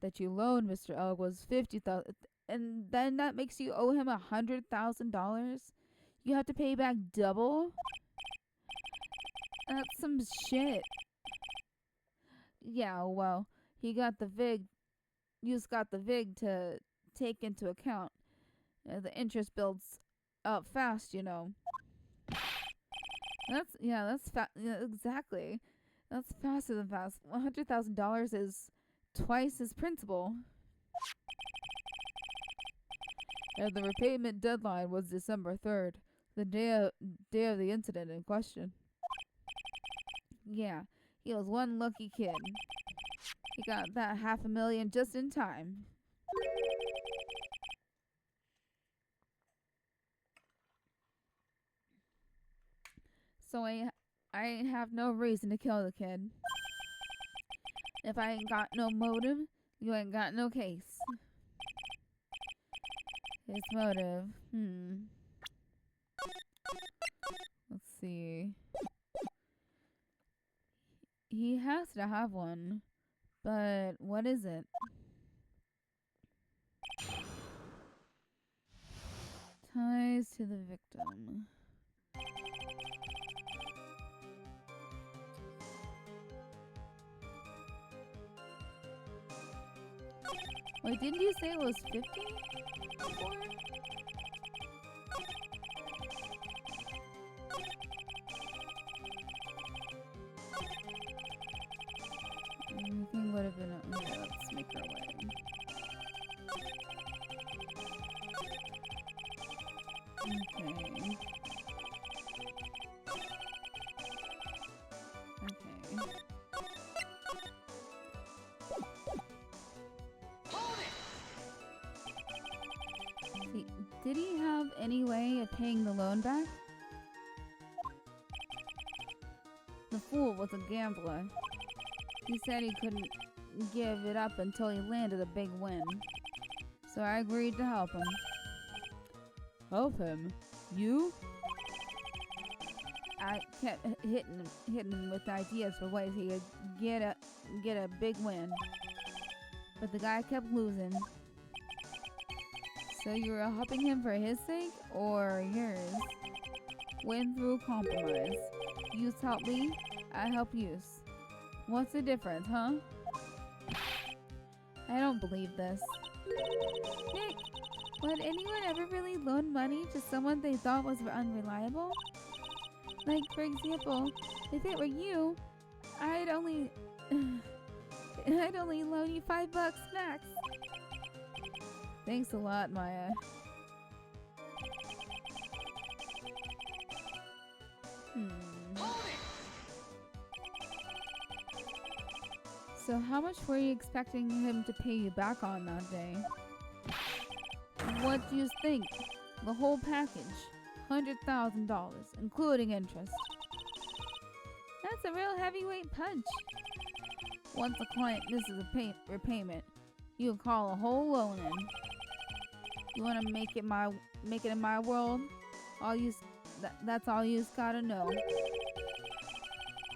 that you loaned Mr. Elk was $50,000, and then that makes you owe him $100,000. You have to pay back double. That's some shit. Yeah, well, he got the VIG. You just got the VIG to take into account. The interest builds up fast, you know. That's yeah, exactly. That's faster than fast. $100,000 is twice his principal. And the repayment deadline was December 3rd, the day of the incident in question. Yeah, he was one lucky kid. He got that $500,000 just in time. So I ain't have no reason to kill the kid. If I ain't got no motive, you ain't got no case. His motive, let's see. He has to have one, but what is it? Ties to the victim. Wait, didn't you say it was 50 before? Everything would have been okay, let's make our way. Okay. Did he have any way of paying the loan back? The fool was a gambler. He said he couldn't give it up until he landed a big win. So I agreed to help him. Help him? You? I kept hitting him with ideas for ways he could get a big win. But the guy kept losing. So you were helping him for his sake or yours? Win through compromise. Yous help me, I help yous. What's the difference, huh? I don't believe this. Nick, would anyone ever really loan money to someone they thought was unreliable? Like, for example, if it were you, I'd only loan you $5 max. Thanks a lot, Maya. Hold it! So how much were you expecting him to pay you back on that day? What do you think? The whole package. $100,000, including interest. That's a real heavyweight punch. Once a client misses a repayment, you call a whole loan in. You want to make it in my world? That's all you gotta know.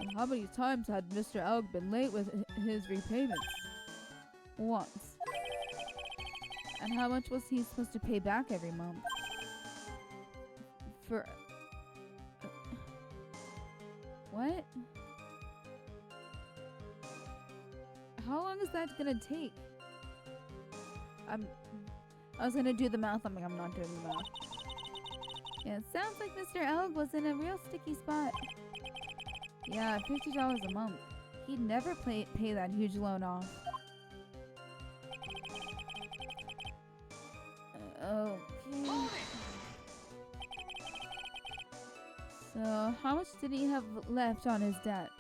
And how many times had Mr. Elk been late with his repayments? Once. And how much was he supposed to pay back every month? For what? How long is that gonna take? I was gonna do the math. I'm not doing the math. Yeah, it sounds like Mr. Elg was in a real sticky spot. Yeah, $50 a month. He'd never pay that huge loan off. Okay. So, how much did he have left on his debt?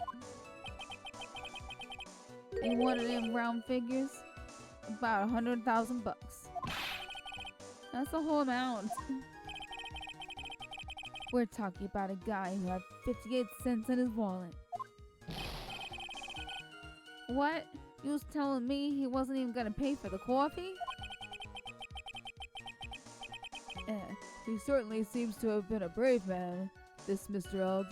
He wanted in round figures? About 100,000 bucks. That's the whole amount. We're talking about a guy who had 58 cents in his wallet. What? You was telling me he wasn't even gonna pay for the coffee? He certainly seems to have been a brave man, this Mr. Ogg.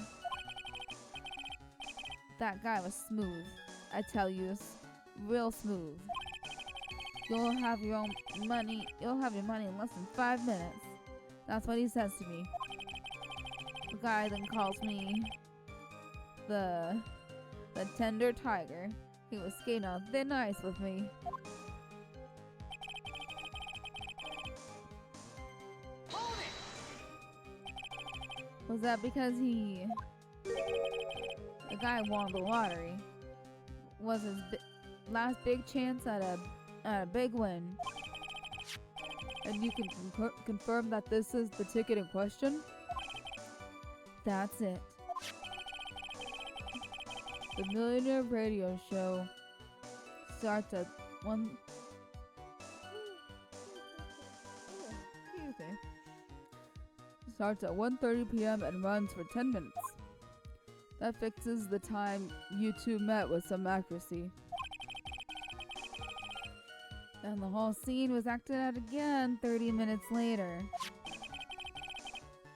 That guy was smooth. I tell you, real smooth. You'll have your money in less than 5 minutes. That's what he says to me. The guy then calls me the tender tiger. He was skating on thin ice with me. Hold it! Was that because the guy won the lottery? Was his last big chance at a big win? And you can confirm that this is the ticket in question? That's it. The Millionaire Radio Show starts at 1:30 p.m. and runs for 10 minutes. That fixes the time you two met with some accuracy. And the whole scene was acted out again 30 minutes later.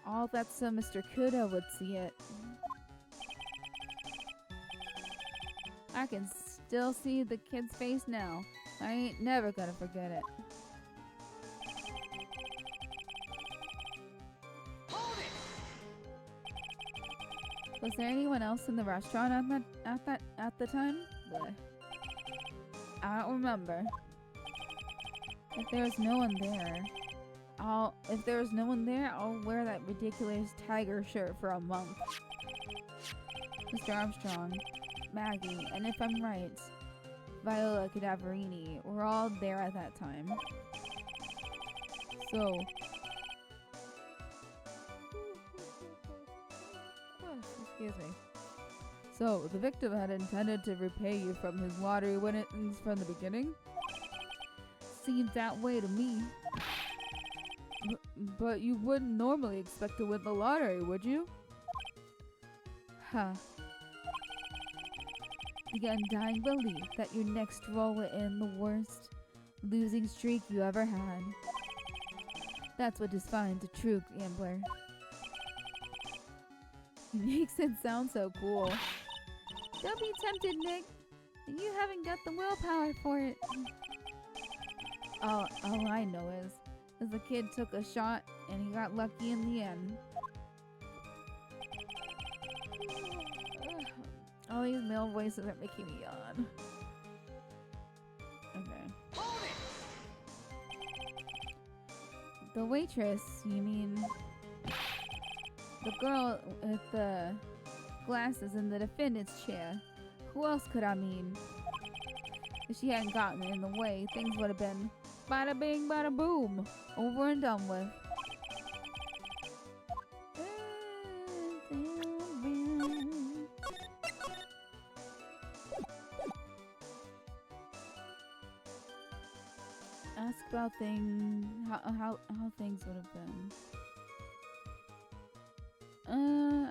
All that so Mr. Kudo would see it. I can still see the kid's face now. I ain't never gonna forget it. Hold it! Was there anyone else in the restaurant at the time? Blech. I don't remember. If there's no one there, I'll wear that ridiculous tiger shirt for a month. Mr. Armstrong, Maggie, and if I'm right, Viola Cadaverini were all there at that time. So, excuse me. So, the victim had intended to repay you from his lottery winnings from the beginning? Seemed that way to me. But you wouldn't normally expect to win the lottery, would you? Huh. The undying belief that your next roll will end the worst losing streak you ever had. That's what defines a true gambler. It makes it sound so cool. Don't be tempted, Nick. You haven't got the willpower for it. All I know is the kid took a shot and he got lucky in the end. All these male voices are making me yawn. Okay. Hold it! The waitress, you mean? The girl with the glasses in the defendant's chair. Who else could I mean? If she hadn't gotten in the way, things would have been bada bing, bada boom. Over and done with. Ask about how things would have been.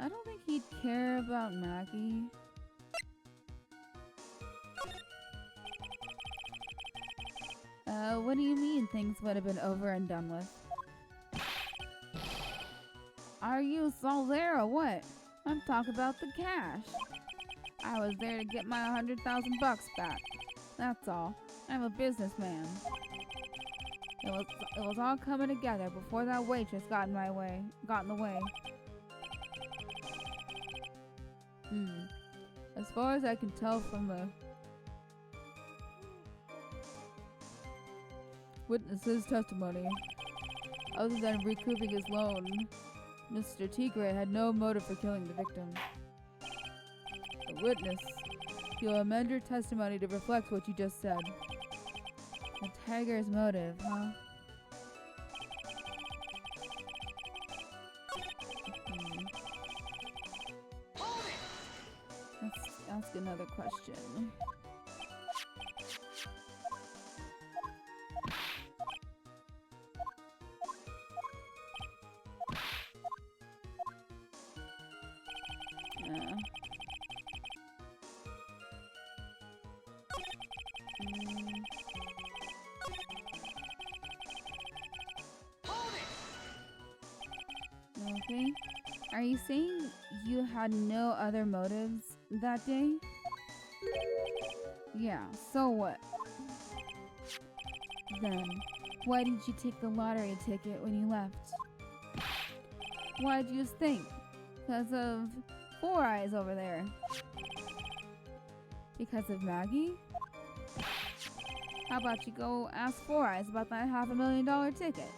I don't think he'd care about Maggie. What do you mean things would have been over and done with? Are you all there or what? I'm talking about the cash. I was there to get my 100,000 bucks back. That's all. I'm a businessman. It was all coming together before that waitress got in the way. As far as I can tell from the witness's testimony, other than recouping his loan, Mr. Tigre had no motive for killing the victim. The witness, you'll amend your testimony to reflect what you just said. The tiger's motive, huh? Let's ask another question. Okay. Are you saying you had no other motives that day? Yeah, so what? Then, why didn't you take the lottery ticket when you left? Why'd you think? Because of Four Eyes over there. Because of Maggie? How about you go ask Four Eyes about that $500,000 ticket?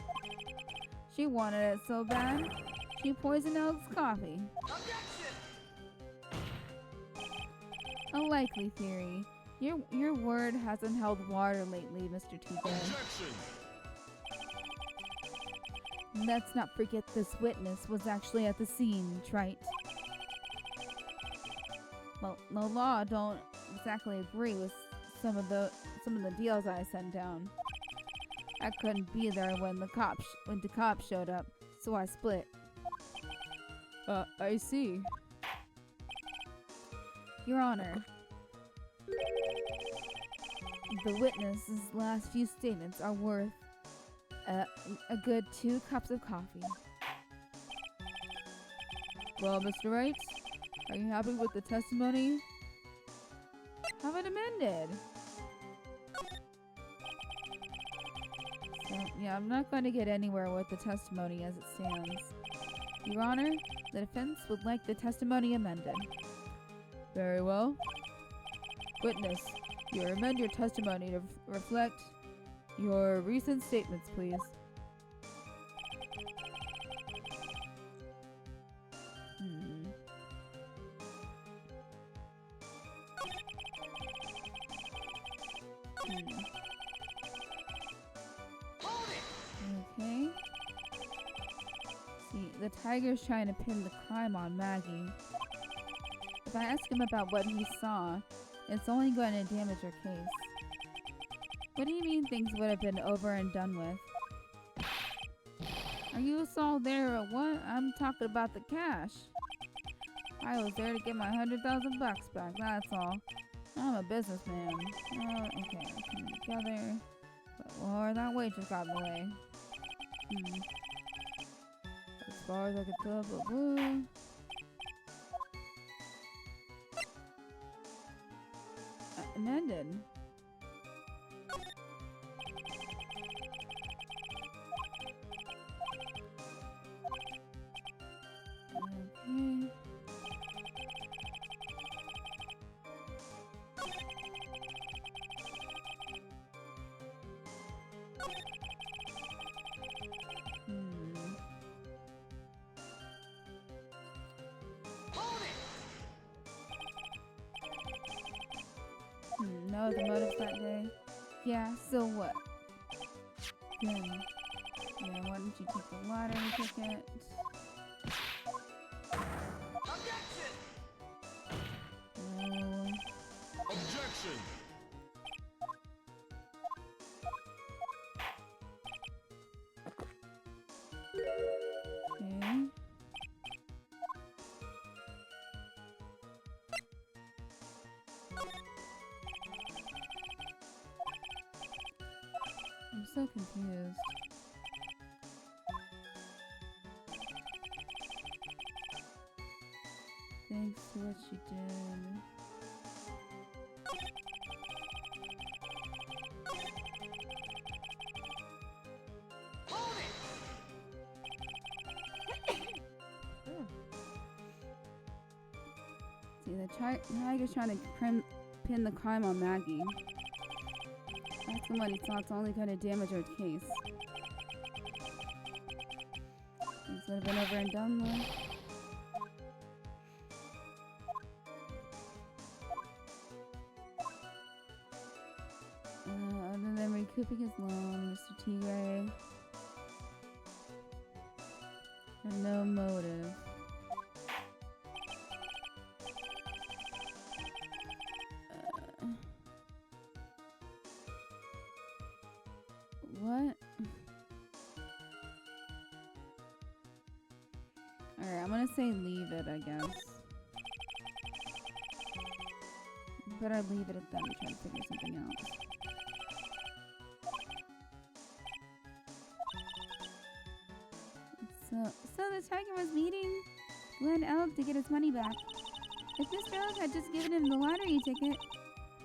She wanted it so bad, she poisoned Elk's coffee. Objection! A likely theory. Your word hasn't held water lately, Mr. Tigre. Objection! Let's not forget this witness was actually at the scene, Wright. Well, the law don't exactly agree with some of the deals I sent down. I couldn't be there when the cops showed up, so I split. I see. Your Honor, the witness's last few statements are worth a good 2 cups of coffee. Well, Mr. Wright, are you happy with the testimony? Have it amended. So, yeah, I'm not going to get anywhere with the testimony as it stands. Your Honor, the defense would like the testimony amended. Very well. Witness, you amend your testimony to reflect your recent statements, please. Okay. See, the tiger's trying to pin the crime on Maggie. If I ask him about what he saw, it's only going to damage her case. What do you mean things would have been over and done with? Are you all there or what? I'm talking about the cash. I was there to get my 100,000 bucks back, that's all. I'm a businessman. Oh, okay, coming together. Or that waitress got in the way. As far as I could tell, amended. Okay. No other motives that day? Yeah, so what? Then, yeah, why didn't you take the lottery ticket? Objection! No. Objection! so confused. Thanks to what she did. Hold it! See, the tiger's trying to pin the crime on Maggie. Asking what he thought's only going to damage her case. Things would have been over and done with. Other than recouping his loan, Mr. Tigre had no motive. What? Alright, I'm gonna say leave it, I guess. Better leave it at that and try to figure something out. So the tiger was meeting Glenn Elk to get his money back. If Mr. Elk had just given him the lottery ticket,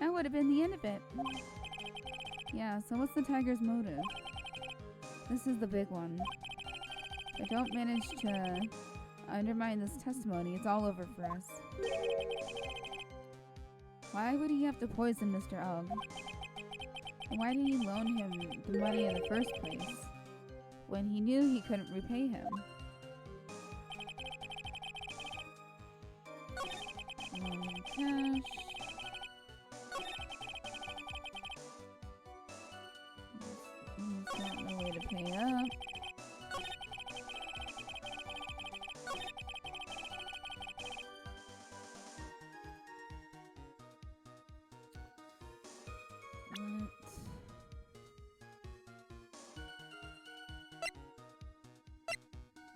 that would have been the end of it. Yeah, so what's the tiger's motive? This is the big one. If I don't manage to undermine this testimony, it's all over for us. Why would he have to poison Mr. Elk? And why did he loan him the money in the first place when he knew he couldn't repay him? Cash. He's got no way to pay up.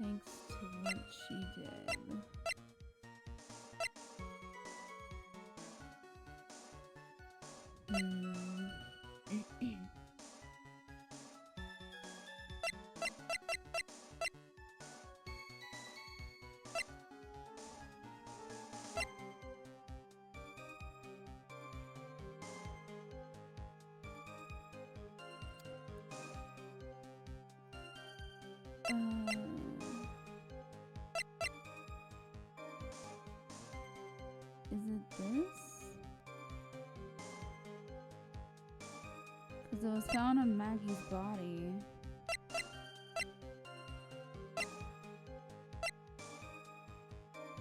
Thanks to what she did. Is it this? Because it was found on Maggie's body.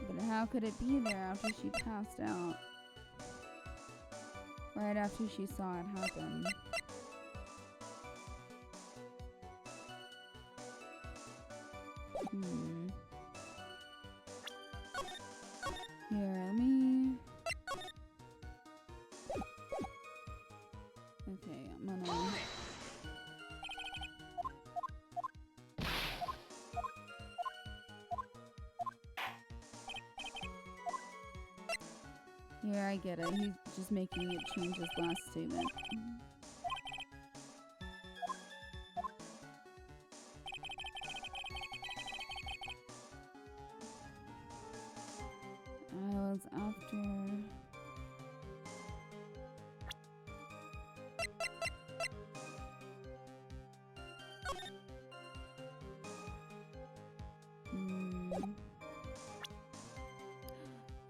But how could it be there after she passed out? Right after she saw it happen. Here, let me... Okay, I'm gonna... Here, I get it. He's just making it change his last statement. I was after...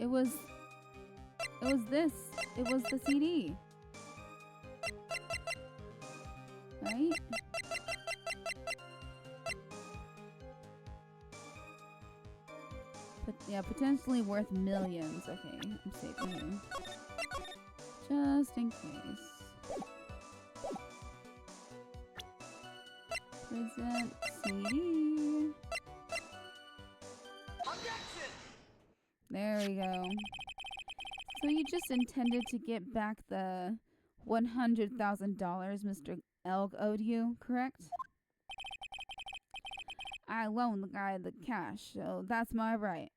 It was this. It was the CD. Right? But yeah, potentially worth millions. Okay, I'm saving him. Just in case. Present CD. Objection! There we go. So you just intended to get back the $100,000 Mr. Elk owed you, correct? I loaned the guy the cash, so that's my right.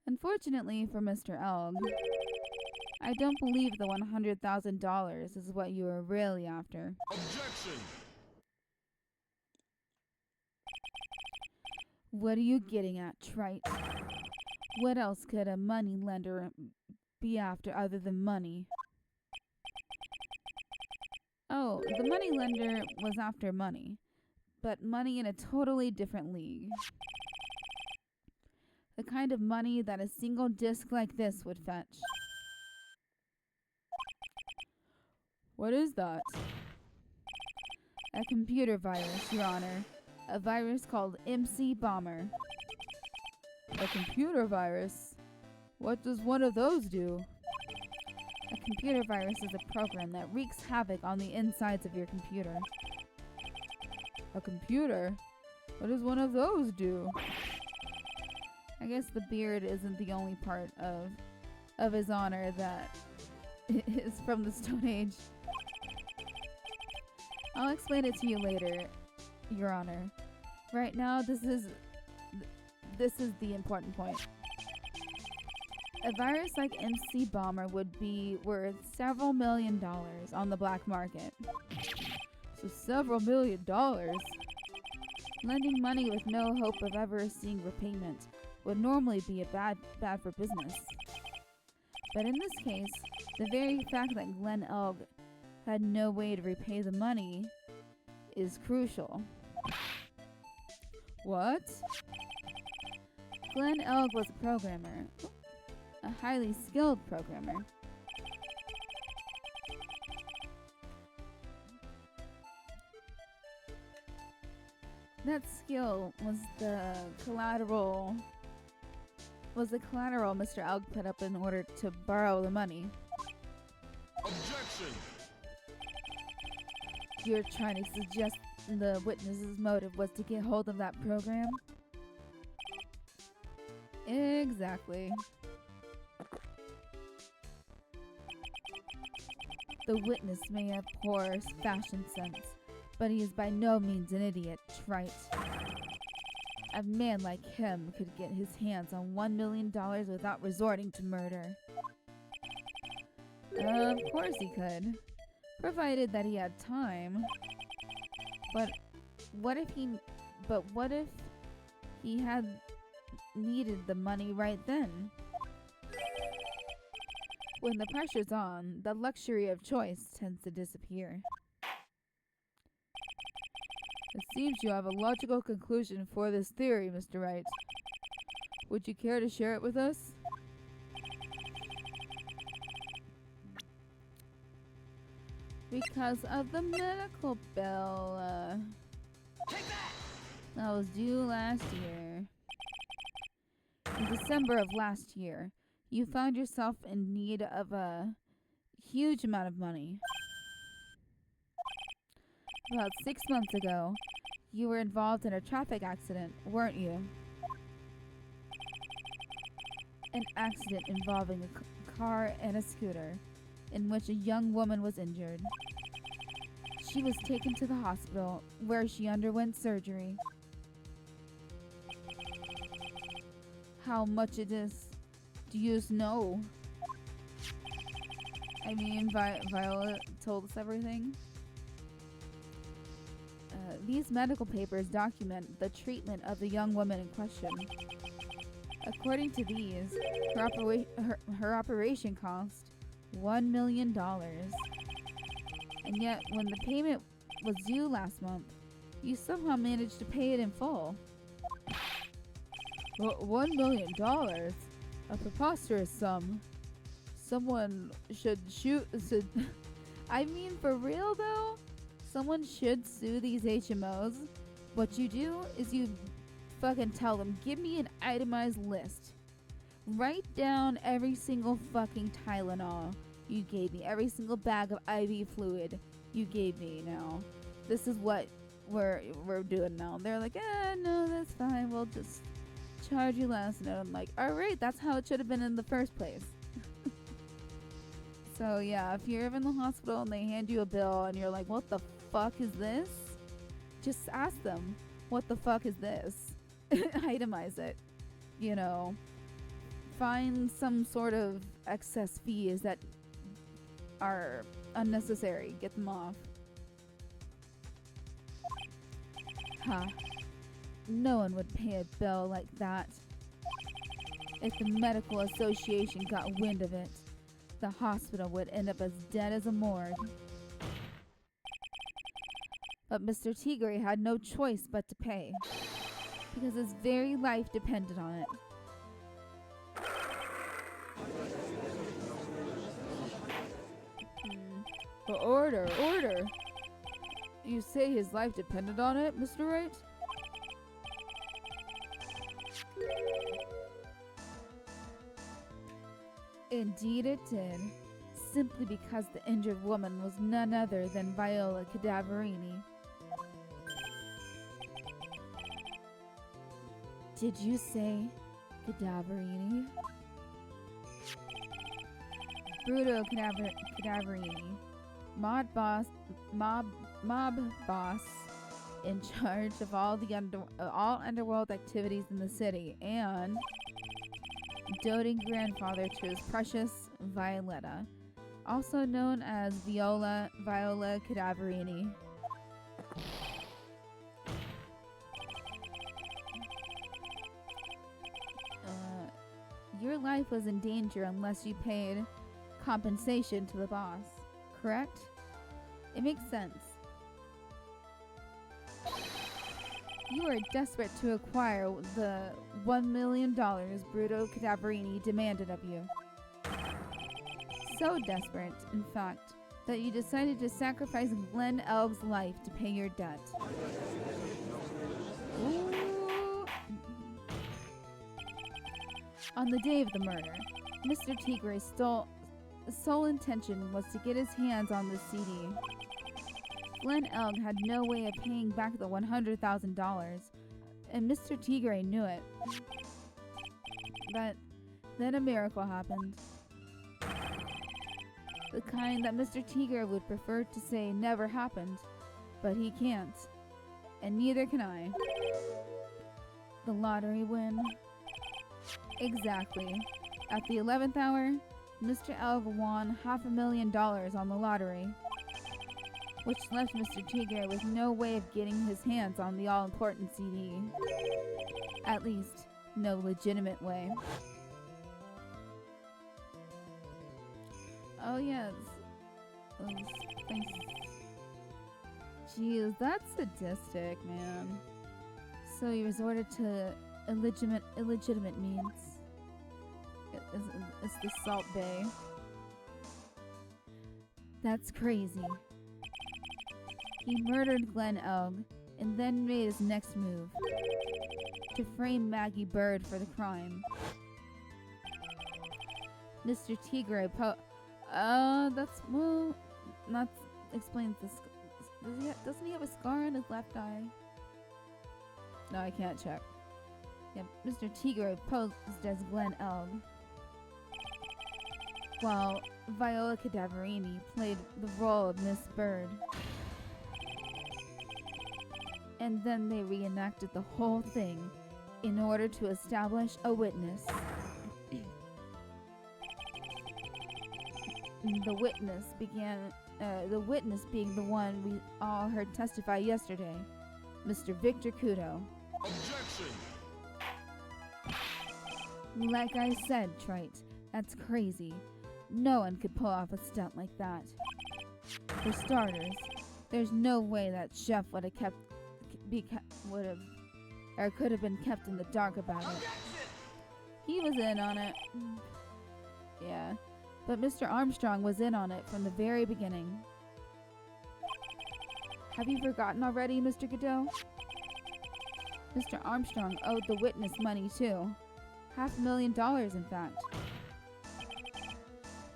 Unfortunately for Mr. Elk, I don't believe the $100,000 is what you are really after. Objection! What are you getting at, Trite? What else could a money lender be after other than money? Oh, the money lender was after money, but money in a totally different league. The kind of money that a single disc like this would fetch. What is that? A computer virus, Your Honor. A virus called MC Bomber. A computer virus? What does one of those do? A computer virus is a program that wreaks havoc on the insides of your computer. A computer? What does one of those do? I guess the beard isn't the only part of His Honor that is from the Stone Age. I'll explain it to you later, Your Honor. Right now, this is the important point. A virus like MC Bomber would be worth several $1 million on the black market. So several $1 million? Lending money with no hope of ever seeing repayment would normally be bad for business. But in this case, the very fact that Glenn Elg had no way to repay the money is crucial. What? Glenn Elg was a programmer. A highly skilled programmer. That skill was the collateral Mr. Elg put up in order to borrow the money. Objection! You're trying to suggest the witness's motive was to get hold of that program? Exactly. The witness may have poor fashion sense, but he is by no means an idiot, Trite. A man like him could get his hands on $1 million without resorting to murder. Of course he could, provided that he had time. But what if he had needed the money right then? When the pressure's on, the luxury of choice tends to disappear. It seems you have a logical conclusion for this theory, Mr. Wright. Would you care to share it with us? Because of the medical bill, that was due last year. In December of last year, you found yourself in need of a huge amount of money. About 6 months ago, you were involved in a traffic accident, weren't you? An accident involving a car and a scooter, in which a young woman was injured. She was taken to the hospital, where she underwent surgery. How much it is, do you know? I mean, Violet told us everything. These medical papers document the treatment of the young woman in question. According to these, her operation cost $1 million. And yet, when the payment was due last month, you somehow managed to pay it in full. $1 million? A preposterous sum. Someone should I mean, for real though? Someone should sue these HMOs. What you do is you fucking tell them, give me an itemized list. Write down every single fucking Tylenol you gave me, every single bag of IV fluid you gave me now. This is what we're doing now. They're like, no, that's fine. We'll just charge you less. And I'm like, all right, that's how it should have been in the first place. So yeah, if you're in the hospital and they hand you a bill and you're like, what the fuck is this? Just ask them, what the fuck is this? Itemize it. You know, find some sort of excess fees that are unnecessary. Get them off. Huh. No one would pay a bill like that. If the medical association got wind of it, the hospital would end up as dead as a morgue. But Mr. Tigre had no choice but to pay, because his very life depended on it. Order, order! You say his life depended on it, Mr. Wright? Indeed it did, simply because the injured woman was none other than Viola Cadaverini. Did you say Cadaverini? Bruto Cadaverini, mob boss in charge of all the all underworld activities in the city, and doting grandfather to his precious Violetta, also known as Viola Cadaverini. Your life was in danger unless you paid compensation to the boss, correct? It makes sense. You are desperate to acquire the $1 million Bruto Cadaverini demanded of you. So desperate, in fact, that you decided to sacrifice Glenn Elg's life to pay your debt. Ooh. On the day of the murder, Mr. Tigre's sole intention was to get his hands on the CD. Glenn Elg had no way of paying back the $100,000, and Mr. Tigre knew it. But then a miracle happened. The kind that Mr. Tigre would prefer to say never happened, but he can't, and neither can I. The lottery win. Exactly. At the 11th hour, Mr. Elg won $500,000 on the lottery, which left Mr. Tigre with no way of getting his hands on the all-important CD. At least, no legitimate way. Oh yes. Thanks. Jeez, that's sadistic, man. So he resorted to illegitimate means. It's the Salt Bay. That's crazy. He murdered Glenn Elg and then made his next move to frame Maggie Bird for the crime. Mr. Tigre that explains this. Doesn't he have a scar on his left eye? No, I can't check. Yeah, Mr. Tigre posed as Glenn Elg, while Viola Cadaverini played the role of Miss Bird. And then they reenacted the whole thing in order to establish a witness. The witness being the one we all heard testify yesterday, Mr. Victor Kudo. Objection! Like I said, Trite, that's crazy. No one could pull off a stunt like that. For starters, there's no way that chef could have been kept in the dark about it. He was in on it. Yeah, but Mr. Armstrong was in on it from the very beginning. Have you forgotten already, Mr. Godot? Mr. Armstrong owed the witness money too. $500,000, in fact.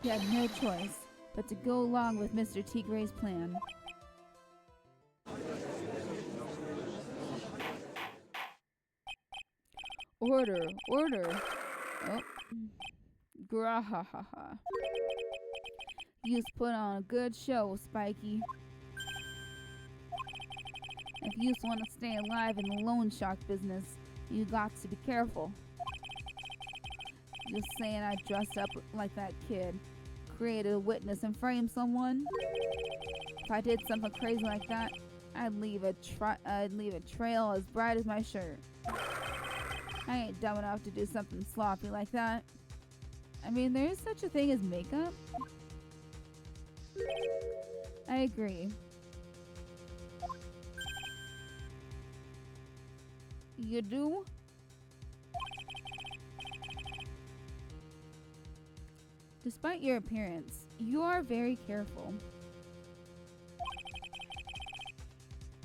He had no choice but to go along with Mr. Tigre's plan. Order, order. Oh. Grahahaha. You've put on a good show, Spiky. If you want to stay alive in the loan shark business, you got to be careful. Just saying I dressed up like that kid. agree to witness and frame someone. If I did something crazy like that, I'd leave a trail as bright as my shirt. I ain't dumb enough to do something sloppy like that. I mean, there is such a thing as makeup. I agree. You do? Despite your appearance, you are very careful.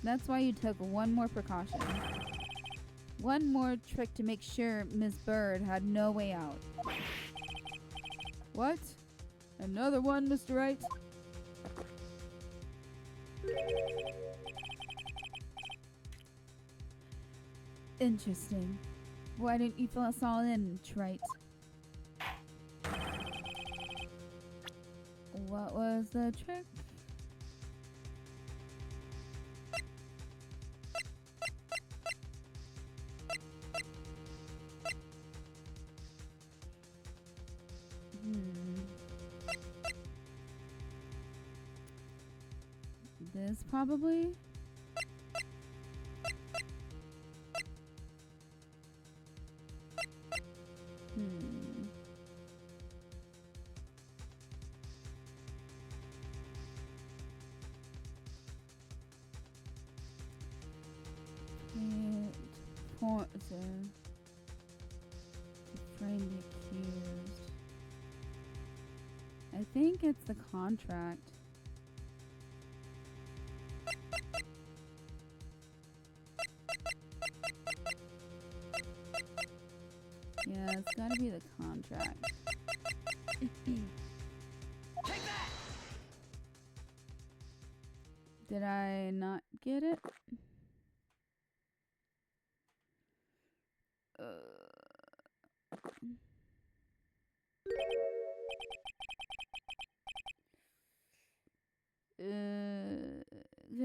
That's why you took one more precaution. One more trick to make sure Miss Bird had no way out. What? Another one, Mr. Wright? Interesting. Why didn't you fill us all in, Trite? What was the trick? This probably? To frame the accused. I think it's the contract. Yeah, it's gotta be the contract. Take that! Did I not get it?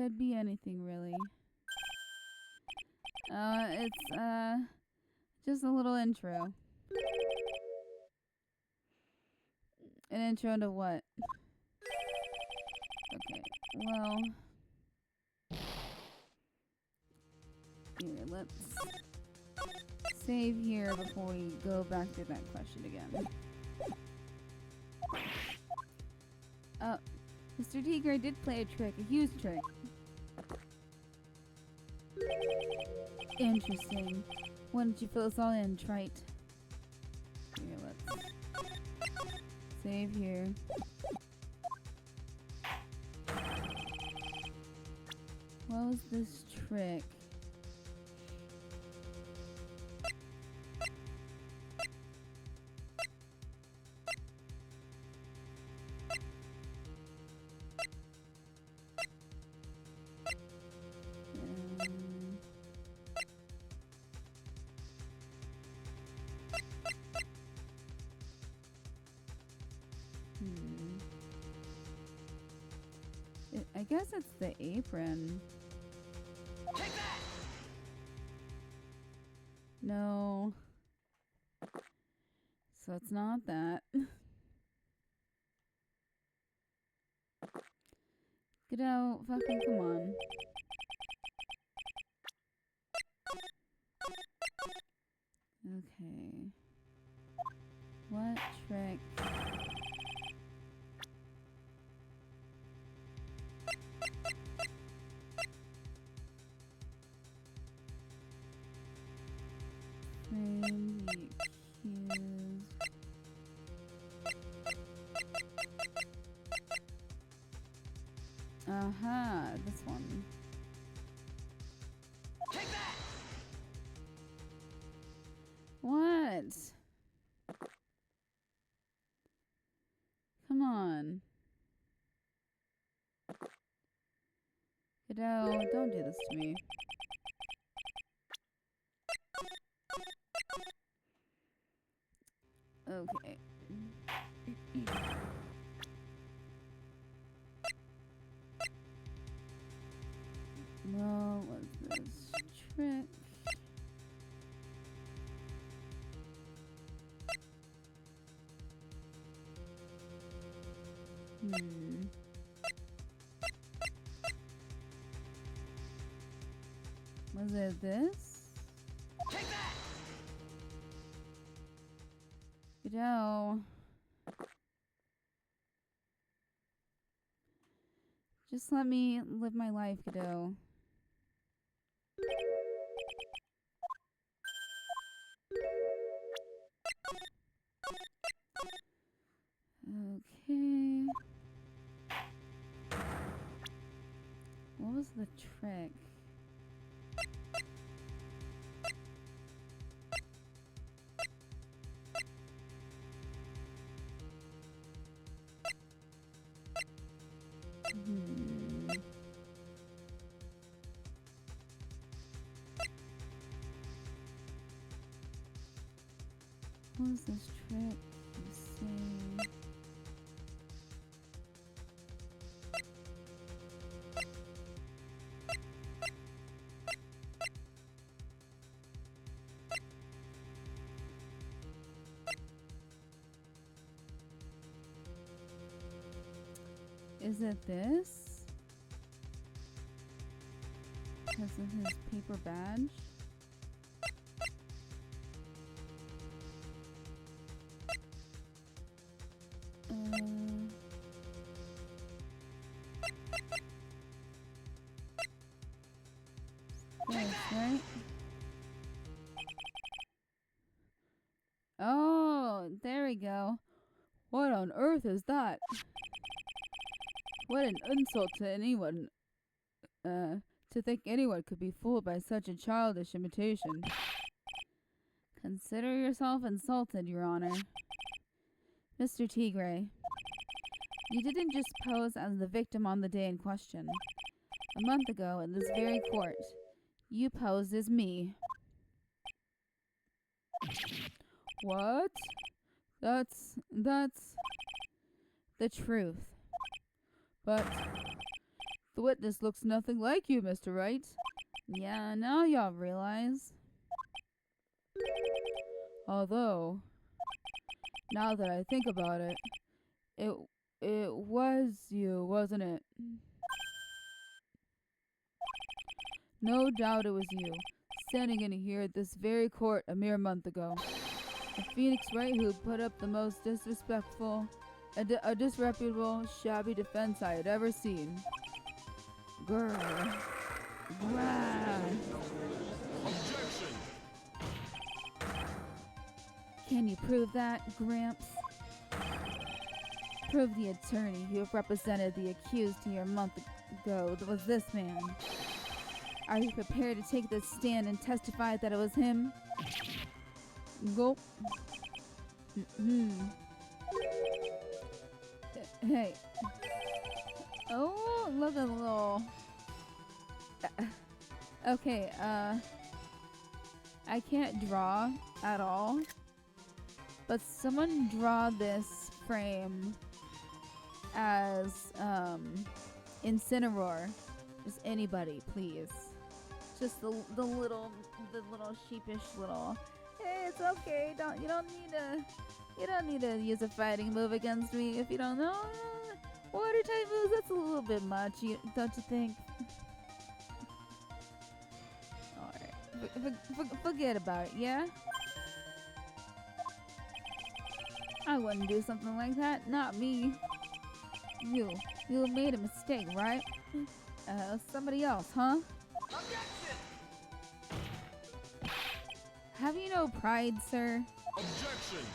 Could be anything really. It's just a little intro. An intro to what? Okay, well, here, let's save here before we go back to that question again. Mr. Tigre did play a trick, a huge trick. Interesting. Why don't you fill us all in, Trite? Here, let's save here. What was this trick? I guess it's the apron. Take that! No. So it's not that. Get out. Fucking come on. Okay. What trick? Frame the accused. Aha, this one. Take that! What? Come on. Kiddo, don't do this to me. Okay. Well, what's this trick? Was it this? Take that! Godot. Just let me live my life, Godot. Okay. What was the trick? What was this trick? Let's see. Is it this? Because of his paper badge? This, right? Oh, there we go. What on earth is that? What an insult to anyone. To think anyone could be fooled by such a childish imitation. Consider yourself insulted, Your Honor. Mr. Tigray, you didn't just pose as the victim on the day in question. A month ago, in this very court, you posed as me. What? That's the truth. But the witness looks nothing like you, Mr. Wright. Yeah, now y'all realize. Although, now that I think about it, it was you, wasn't it? No doubt it was you, standing in here at this very court a mere month ago. The Phoenix Wright who put up the most disrespectful, a disreputable, shabby defense I had ever seen. Grr. Wow. Objection! Can you prove that, Gramps? Prove the attorney who represented the accused here a month ago was this man. Are you prepared to take this stand and testify that it was him? Go. Hey. Oh, look at the little. Okay, I can't draw at all. But someone draw this frame as Incineroar. Just anybody, please. Just the little sheepish little. Hey, it's okay. You don't need to use a fighting move against me if you don't know. Water type moves, that's a little bit much, don't you think? Alright. Forget about it, yeah? I wouldn't do something like that. Not me. You made a mistake, right? Somebody else, huh? Objection! Have you no pride, sir? Objection!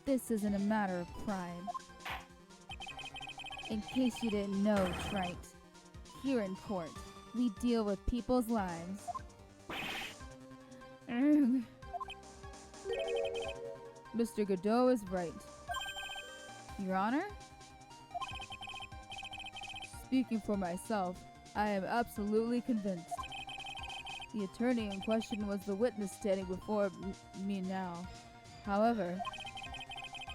This isn't a matter of pride. In case you didn't know, Wright, here in court, we deal with people's lives. Mr. Godot is right. Your Honor? Speaking for myself, I am absolutely convinced. The attorney in question was the witness standing before me now. However,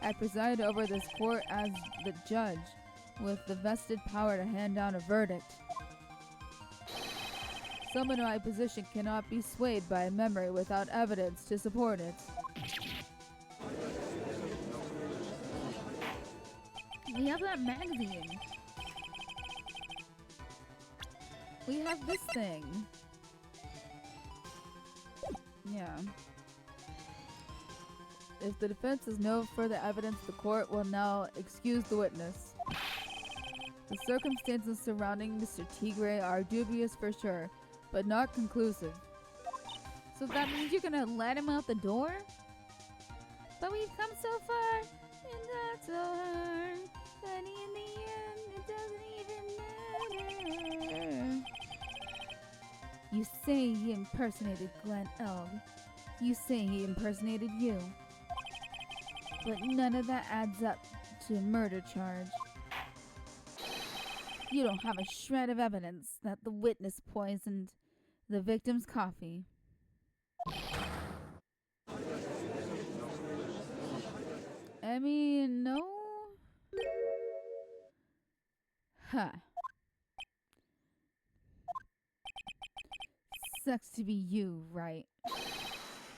I preside over this court as the judge, with the vested power to hand down a verdict. Someone in my position cannot be swayed by a memory without evidence to support it. We have that magazine. We have this thing. Yeah. If the defense has no further evidence, the court will now excuse the witness. The circumstances surrounding Mr. Tigre are dubious for sure, but not conclusive. So that means you're gonna let him out the door? But we've come so far, and not so hard. But in the end, it doesn't even matter. You say he impersonated Glenn Elg. You say he impersonated you. But none of that adds up to a murder charge. You don't have a shred of evidence that the witness poisoned the victim's coffee. I mean, no. Huh. Sucks to be you, Wright.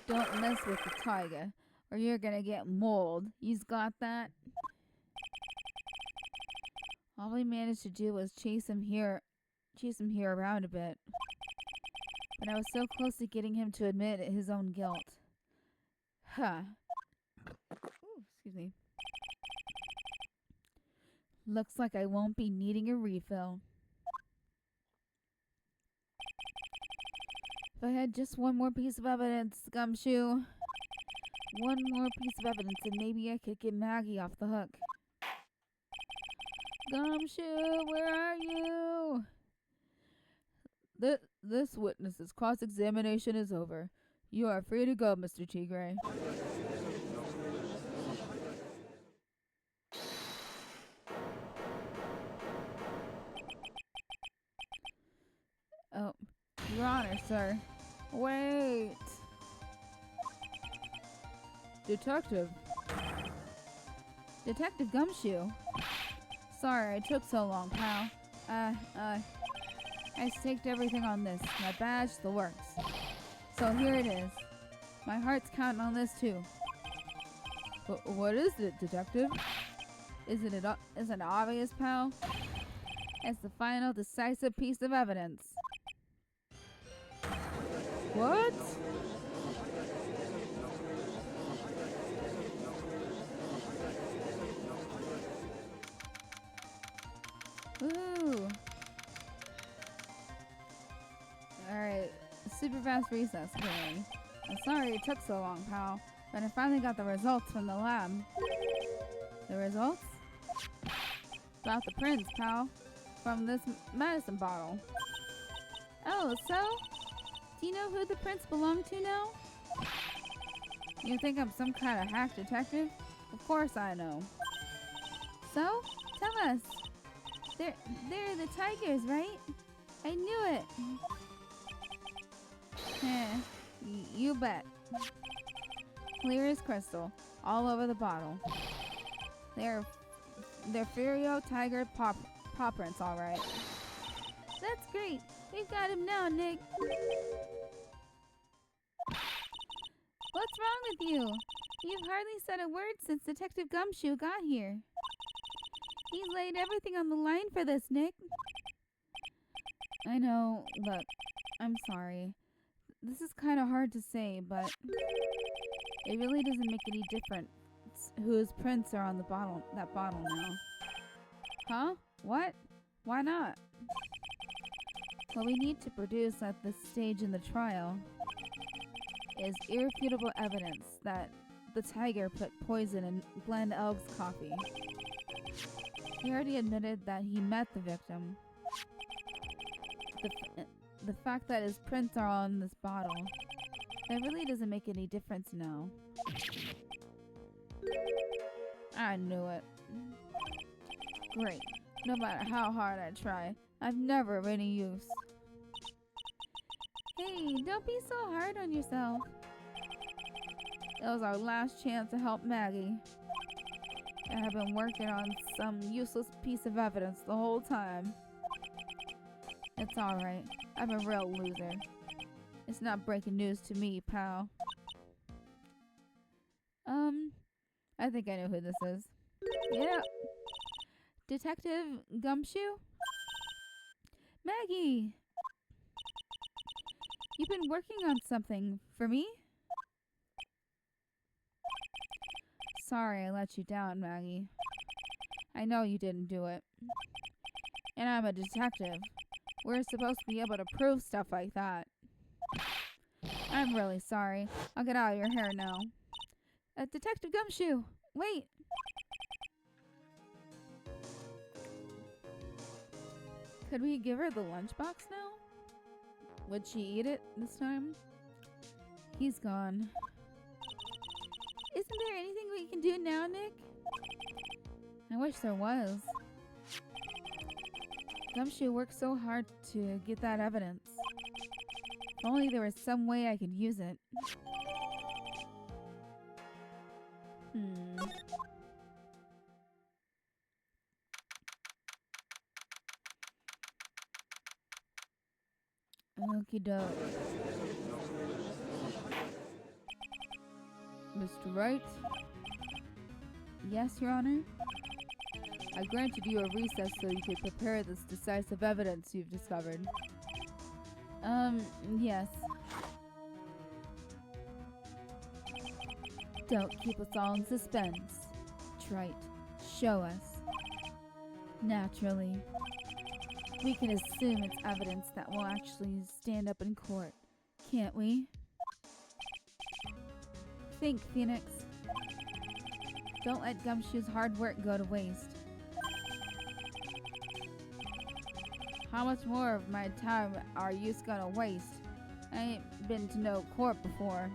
Don't mess with the tiger, or you're gonna get mauled. You've got that? All we managed to do was chase him here around a bit. But I was so close to getting him to admit his own guilt. Huh. Ooh, excuse me. Looks like I won't be needing a refill. If I had just one more piece of evidence, Gumshoe. One more piece of evidence and maybe I could get Maggie off the hook. Gumshoe, where are you? This witness's cross-examination is over. You are free to go, Mr. Tigre. Oh, Your Honor, sir. Wait. Detective Gumshoe. Sorry I took so long, pal. I staked everything on this. My badge, the works. So here it is. My heart's counting on this too. What is it, detective? Is it obvious, pal? It's the final decisive piece of evidence. What? Ooh. Alright, super fast recess hearing. I'm sorry it took so long, pal, but I finally got the results from the lab. The results? About the prints, pal, from this medicine bottle. Oh, so? Do you know who the prints belong to now? You think I'm some kind of hack detective? Of course I know. So? Tell us. They're the tigers, right? I knew it. You bet. Clear as crystal, all over the bottle. They're Furio Tiger paw prints, all right. That's great. We've got him now, Nick. What's wrong with you? You've hardly said a word since Detective Gumshoe got here. He's laid everything on the line for this, Nick. I know. Look, I'm sorry. This is kind of hard to say, but it really doesn't make any difference whose prints are on the bottle, that bottle now. Huh? What? Why not? What we need to produce at this stage in the trial is irrefutable evidence that the tiger put poison in Glenn Elg's coffee. He already admitted that he met the victim. The fact that his prints are on this bottle, that really doesn't make any difference now. I knew it. Great. No matter how hard I try, I've never of any use. Hey, don't be so hard on yourself. It was our last chance to help Maggie. And I've been working on some useless piece of evidence the whole time. It's alright. I'm a real loser. It's not breaking news to me, pal. I think I know who this is. Yeah. Detective Gumshoe? Maggie! You've been working on something for me? Sorry I let you down, Maggie. I know you didn't do it. And I'm a detective. We're supposed to be able to prove stuff like that. I'm really sorry. I'll get out of your hair now. Detective Gumshoe! Wait! Could we give her the lunchbox now? Would she eat it this time? He's gone. Isn't there anything we can do now, Nick? I wish there was. Gumshoe worked so hard to get that evidence. If only there was some way I could use it. Okie doke. Mr. Wright? Yes, Your Honor? I granted you a recess so you could prepare this decisive evidence you've discovered. Yes. Don't keep us all in suspense. Trite. Show us. Naturally. We can assume it's evidence that will actually stand up in court, can't we? Think, Phoenix. Don't let Gumshoe's hard work go to waste. How much more of my time are you gonna waste? I ain't been to no court before.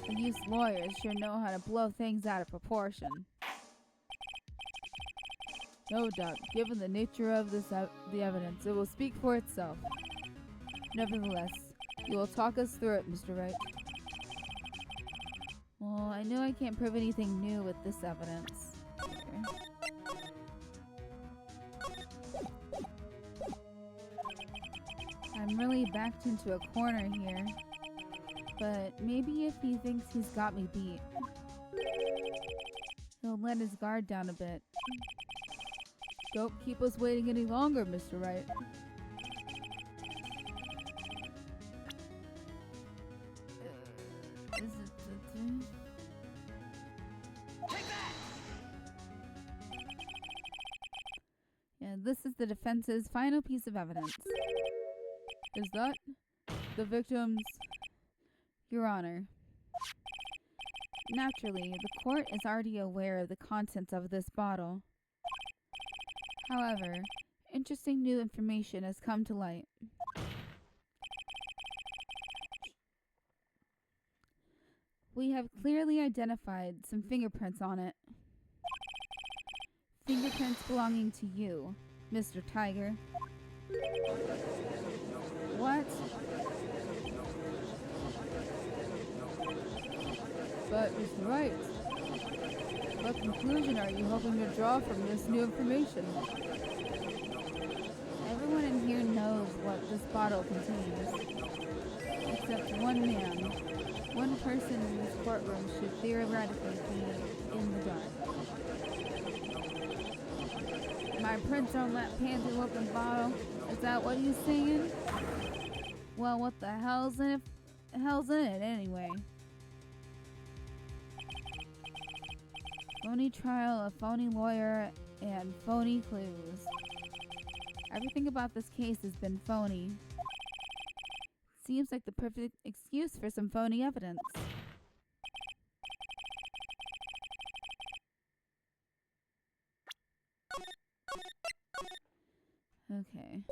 The youth lawyers sure know how to blow things out of proportion. No doubt, given the nature of the evidence, it will speak for itself. Nevertheless, you will talk us through it, Mr. Wright. Well, I know I can't prove anything new with this evidence. Here. I'm really backed into a corner here. But maybe if he thinks he's got me beat, he'll let his guard down a bit. Don't keep us waiting any longer, Mr. Wright. Is it the thing? Take that! Yeah, this is the defense's final piece of evidence. Is that the victim's... Your Honor. Naturally, the court is already aware of the contents of this bottle. However, interesting new information has come to light. We have clearly identified some fingerprints on it. Fingerprints belonging to you, Mr. Tiger. What? But, Mr. Wright, what conclusion are you hoping to draw from this new information? Everyone in here knows what this bottle contains. Except one man. One person in this courtroom should theoretically be in the dark. My prints on that panty-looking bottle? Is that what you're saying? Well, what the hell's in it anyway? Phony trial, a phony lawyer, and phony clues. Everything about this case has been phony. Seems like the perfect excuse for some phony evidence. Okay.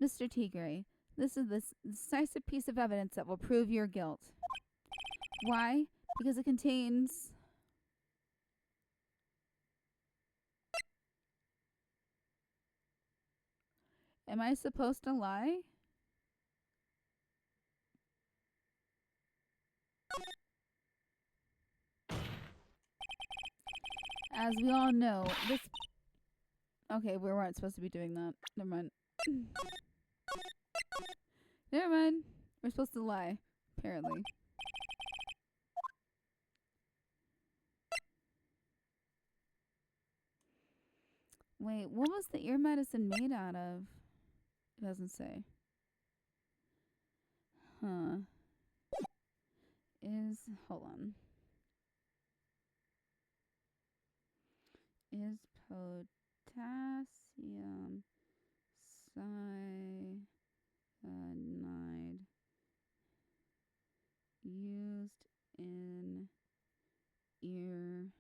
Mr. Tigray, this is the decisive piece of evidence that will prove your guilt. Why? Because it contains... Am I supposed to lie? As we all know, this... Okay, we weren't supposed to be doing that. Never mind. Never mind. We're supposed to lie, apparently. Wait, what was the ear medicine made out of? It doesn't say. Huh. Hold on. Is potassium cyanide used in ear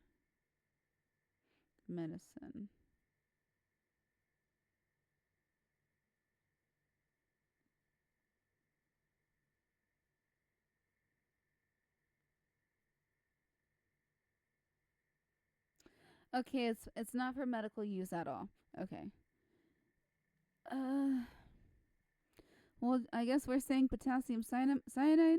medicine? Okay, it's not for medical use at all. Okay. Well, I guess we're saying potassium cyanide.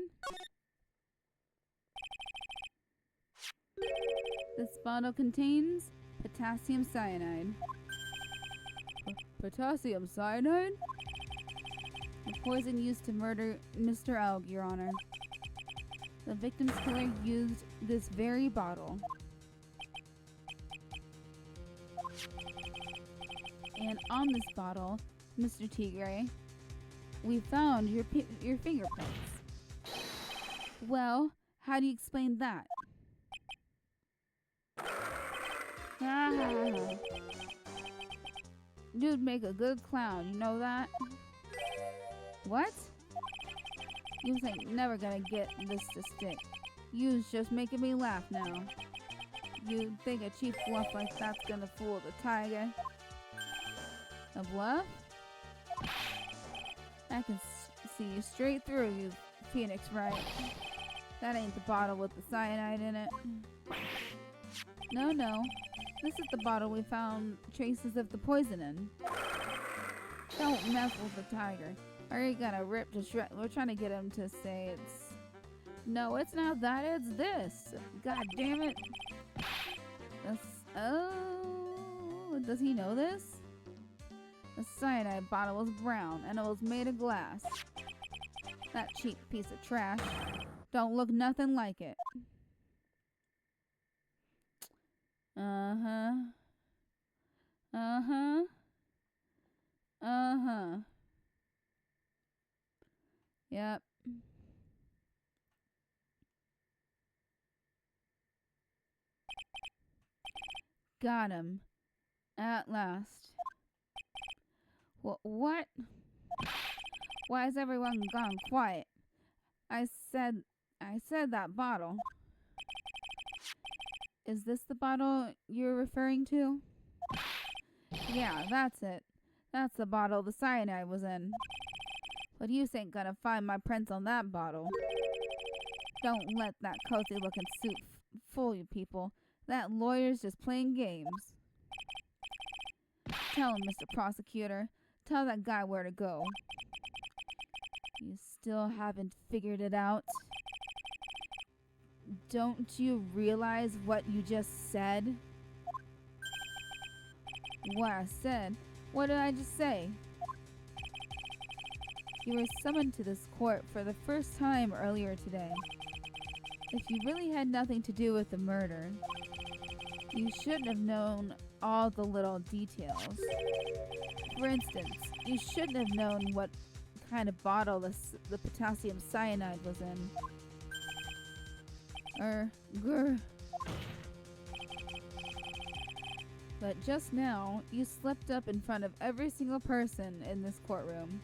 This bottle contains potassium cyanide. Potassium cyanide? The poison used to murder Mr. Elg, Your Honor. The victim's killer used this very bottle. And on this bottle, Mr. Tigre, we found your fingerprints. Well, how do you explain that? You'd make a good clown, you know that? What? You ain't never gonna get this to stick. You's just making me laugh now. You think a cheap bluff like that's gonna fool the tiger? A bluff? I can see you straight through, you Phoenix Wright. That ain't the bottle with the cyanide in it. No. This is the bottle we found traces of the poison in. Don't mess with the tiger. Or you're gonna rip to shreds. We're trying to get him to say it's... No, it's not that, it's this. God damn it. Oh, does he know this? The cyanide bottle was brown and it was made of glass. That cheap piece of trash don't look nothing like it. Uh-huh. Yep. Got him. At last. What? Why is everyone gone quiet? I said that bottle. Is this the bottle you're referring to? Yeah, that's it. That's the bottle the cyanide was in. But you ain't gonna find my prints on that bottle. Don't let that cozy looking suit fool you people. That lawyer's just playing games. Tell him, Mr. Prosecutor. Tell that guy where to go. You still haven't figured it out? Don't you realize what you just said? What I said? What did I just say? You were summoned to this court for the first time earlier today. If you really had nothing to do with the murder, you shouldn't have known all the little details. For instance, you shouldn't have known what kind of bottle the potassium cyanide was in. But just now, you slipped up in front of every single person in this courtroom.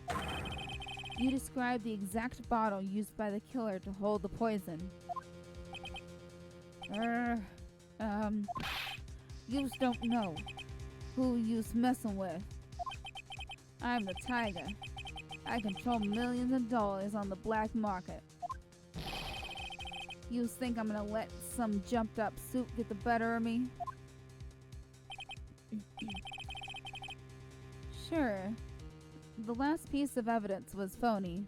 You described the exact bottle used by the killer to hold the poison. You don't know who you's messing with. I'm the tiger. I control millions of dollars on the black market. You think I'm gonna let some jumped up suit get the better of me? Sure. The last piece of evidence was phony.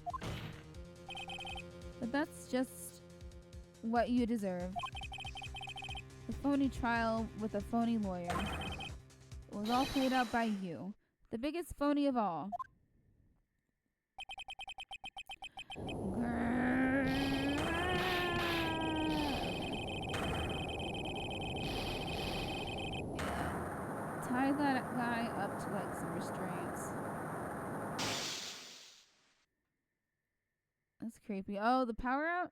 But that's just what you deserve. The phony trial with a phony lawyer. It was all played out by you. The biggest phony of all. Tie that guy up to like some restraints. That's creepy. Oh, the power out?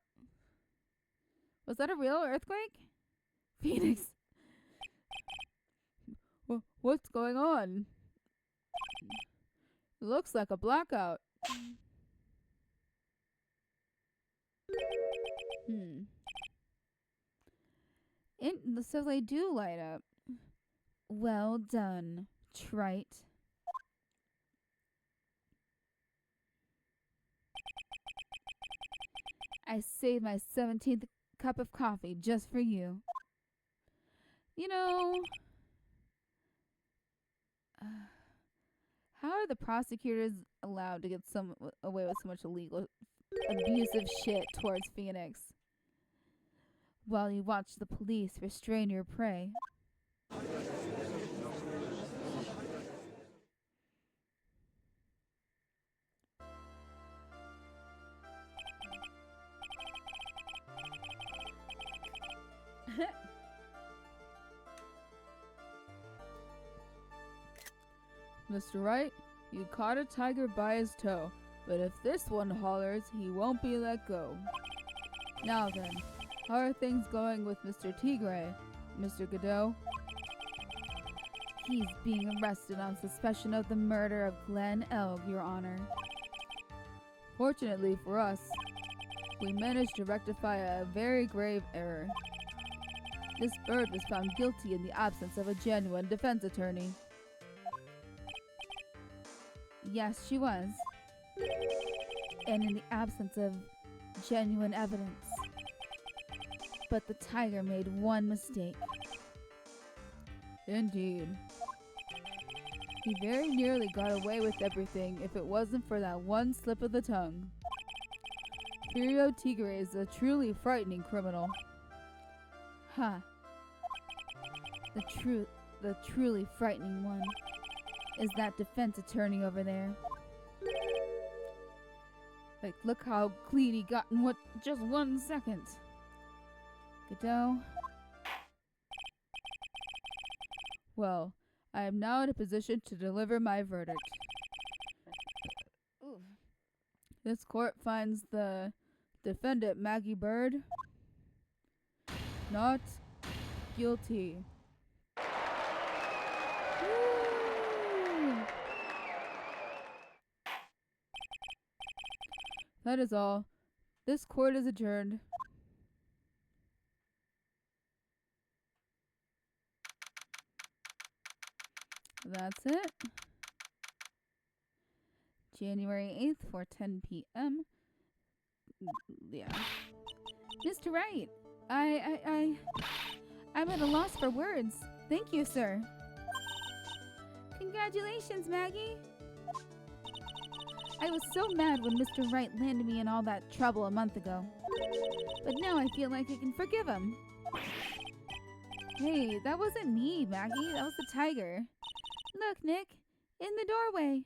Was that a real earthquake? Phoenix. What's going on? It looks like a blackout. So they do light up. Well done, Wright. I saved my 17th cup of coffee just for you. You know, how are the prosecutors allowed to get away with so much illegal, abusive shit towards Phoenix? While you watch the police restrain your prey. Mr. Wright, you caught a tiger by his toe, but if this one hollers, he won't be let go. Now then, how are things going with Mr. Tigre, Mr. Godot? He's being arrested on suspicion of the murder of Glenn Elg, Your Honor. Fortunately for us, we managed to rectify a very grave error. This bird was found guilty in the absence of a genuine defense attorney. Yes, she was. And in the absence of genuine evidence. But the tiger made one mistake. Indeed. He very nearly got away with everything if it wasn't for that one slip of the tongue. Furio Tigre is a truly frightening criminal. Ha. The truly frightening one is that defense attorney over there. Like, look how clean he got in just 1 second. Godot. Well, I am now in a position to deliver my verdict. Ooh. This court finds the defendant, Maggie Bird, not guilty. Woo! That is all. This court is adjourned. That's it. January 8th for 10 p.m. Yeah. Mr. Wright, I'm at a loss for words. Thank you, sir. Congratulations, Maggie. I was so mad when Mr. Wright landed me in all that trouble a month ago. But now I feel like I can forgive him. Hey, that wasn't me, Maggie. That was the tiger. Look, Nick, in the doorway.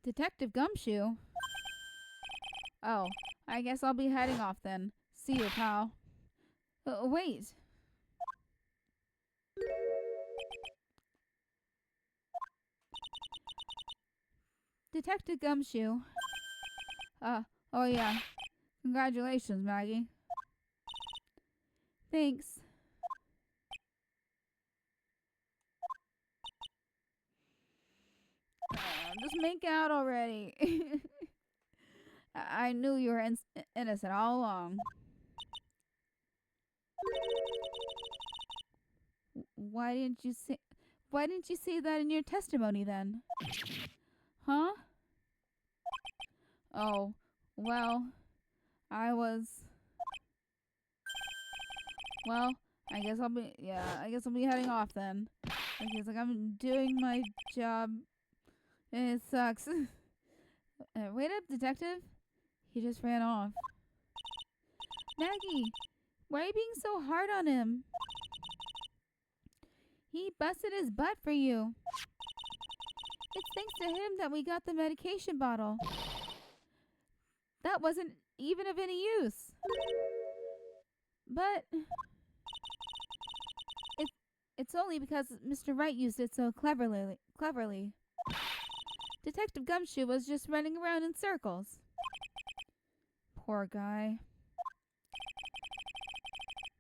Detective Gumshoe? Oh, I guess I'll be heading off then. See you, pal. Wait. Detective Gumshoe. Oh yeah. Congratulations, Maggie. Thanks. Just make out already. I knew you were innocent all along. Why didn't you say that in your testimony then? Huh? Oh, well, well, I guess I'll be heading off then. Because like I'm doing my job. It sucks. Wait up, detective. He just ran off. Maggie, why are you being so hard on him? He busted his butt for you. It's thanks to him that we got the medication bottle. That wasn't even of any use. But it's only because Mr. Wright used it so cleverly. Detective Gumshoe was just running around in circles. Poor guy.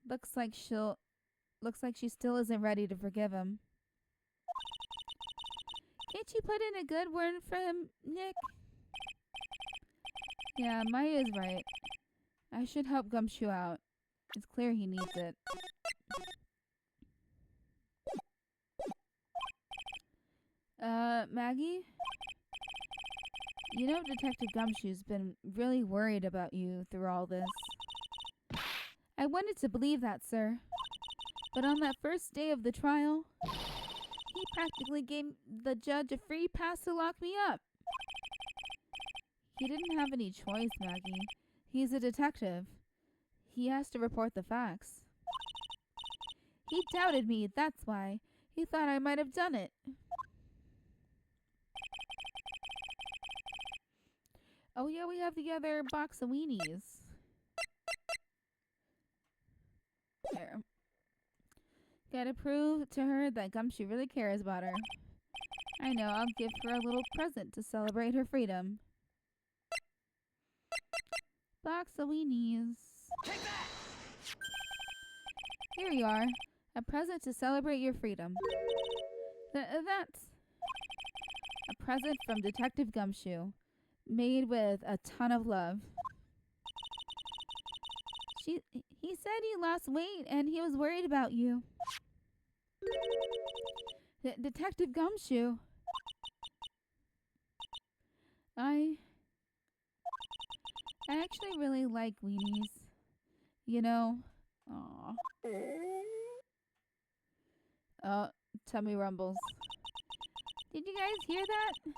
Looks like she still isn't ready to forgive him. Can't you put in a good word for him, Nick? Yeah, Maya is right. I should help Gumshoe out. It's clear he needs it. Maggie? You know Detective Gumshoe's been really worried about you through all this. I wanted to believe that, sir. But on that first day of the trial, he practically gave the judge a free pass to lock me up. He didn't have any choice, Maggie. He's a detective. He has to report the facts. He doubted me, that's why. He thought I might have done it. Oh yeah, we have the other box of weenies. There. Gotta prove to her that Gumshoe really cares about her. I know, I'll give her a little present to celebrate her freedom. Box of weenies. Take that! Here you are. A present to celebrate your freedom. That's a present from Detective Gumshoe. Made with a ton of love. He said you lost weight and he was worried about you. Detective Gumshoe. I actually really like weenies. You know? Aw. Oh, tummy rumbles. Did you guys hear that?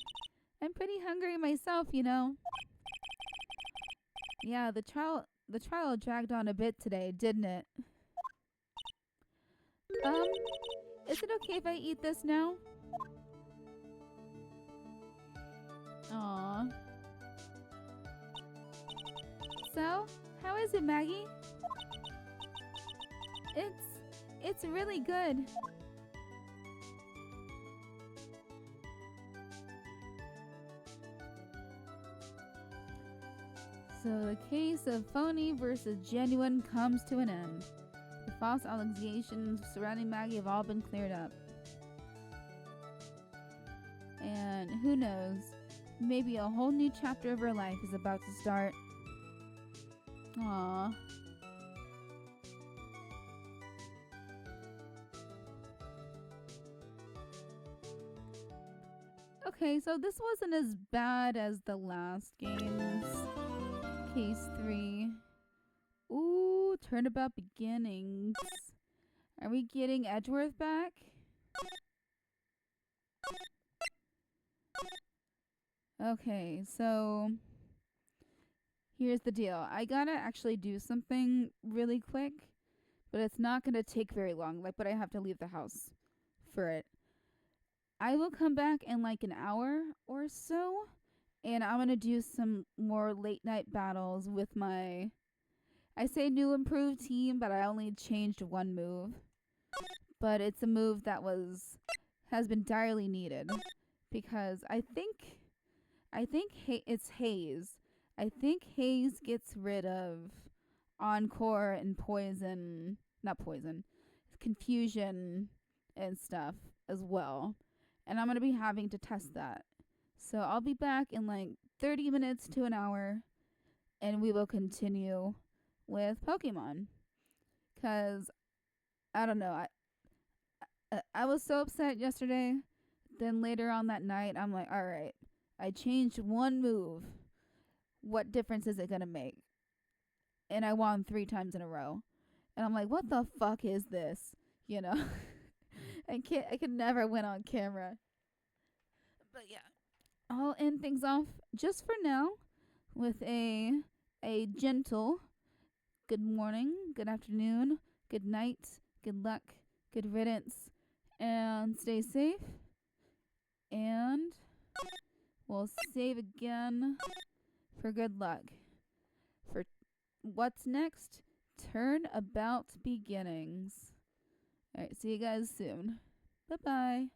I'm pretty hungry myself, you know. Yeah, the trial dragged on a bit today, didn't it? Is it okay if I eat this now? Aw. So, how is it, Maggie? It's really good. So the case of phony versus genuine comes to an end. The false allegations surrounding Maggie have all been cleared up. And who knows, maybe a whole new chapter of her life is about to start. Aww. Okay, so this wasn't as bad as the last games. Case 3. Ooh, turnabout beginnings. Are we getting Edgeworth back? Okay, so here's the deal. I gotta actually do something really quick, but it's not gonna take very long, but I have to leave the house for it. I will come back in like an hour or so, and I'm gonna do some more late night battles with my, I say new improved team, but I only changed one move. But it's a move that has been direly needed, because I think it's Haze. I think Haze gets rid of Encore and Confusion and stuff as well. And I'm going to be having to test that. So I'll be back in like 30 minutes to an hour, and we will continue with Pokemon. Because, I don't know, I was so upset yesterday. Then later on that night, I'm like, alright, I changed one move. What difference is it going to make? And I won 3 times in a row. And I'm like, what the fuck is this? You know? I can never win on camera. But yeah, I'll end things off just for now with a gentle good morning, good afternoon, good night, good luck, good riddance, and stay safe. And we'll save again for good luck. For what's next? Turnabout beginnings. Alright, see you guys soon. Bye-bye.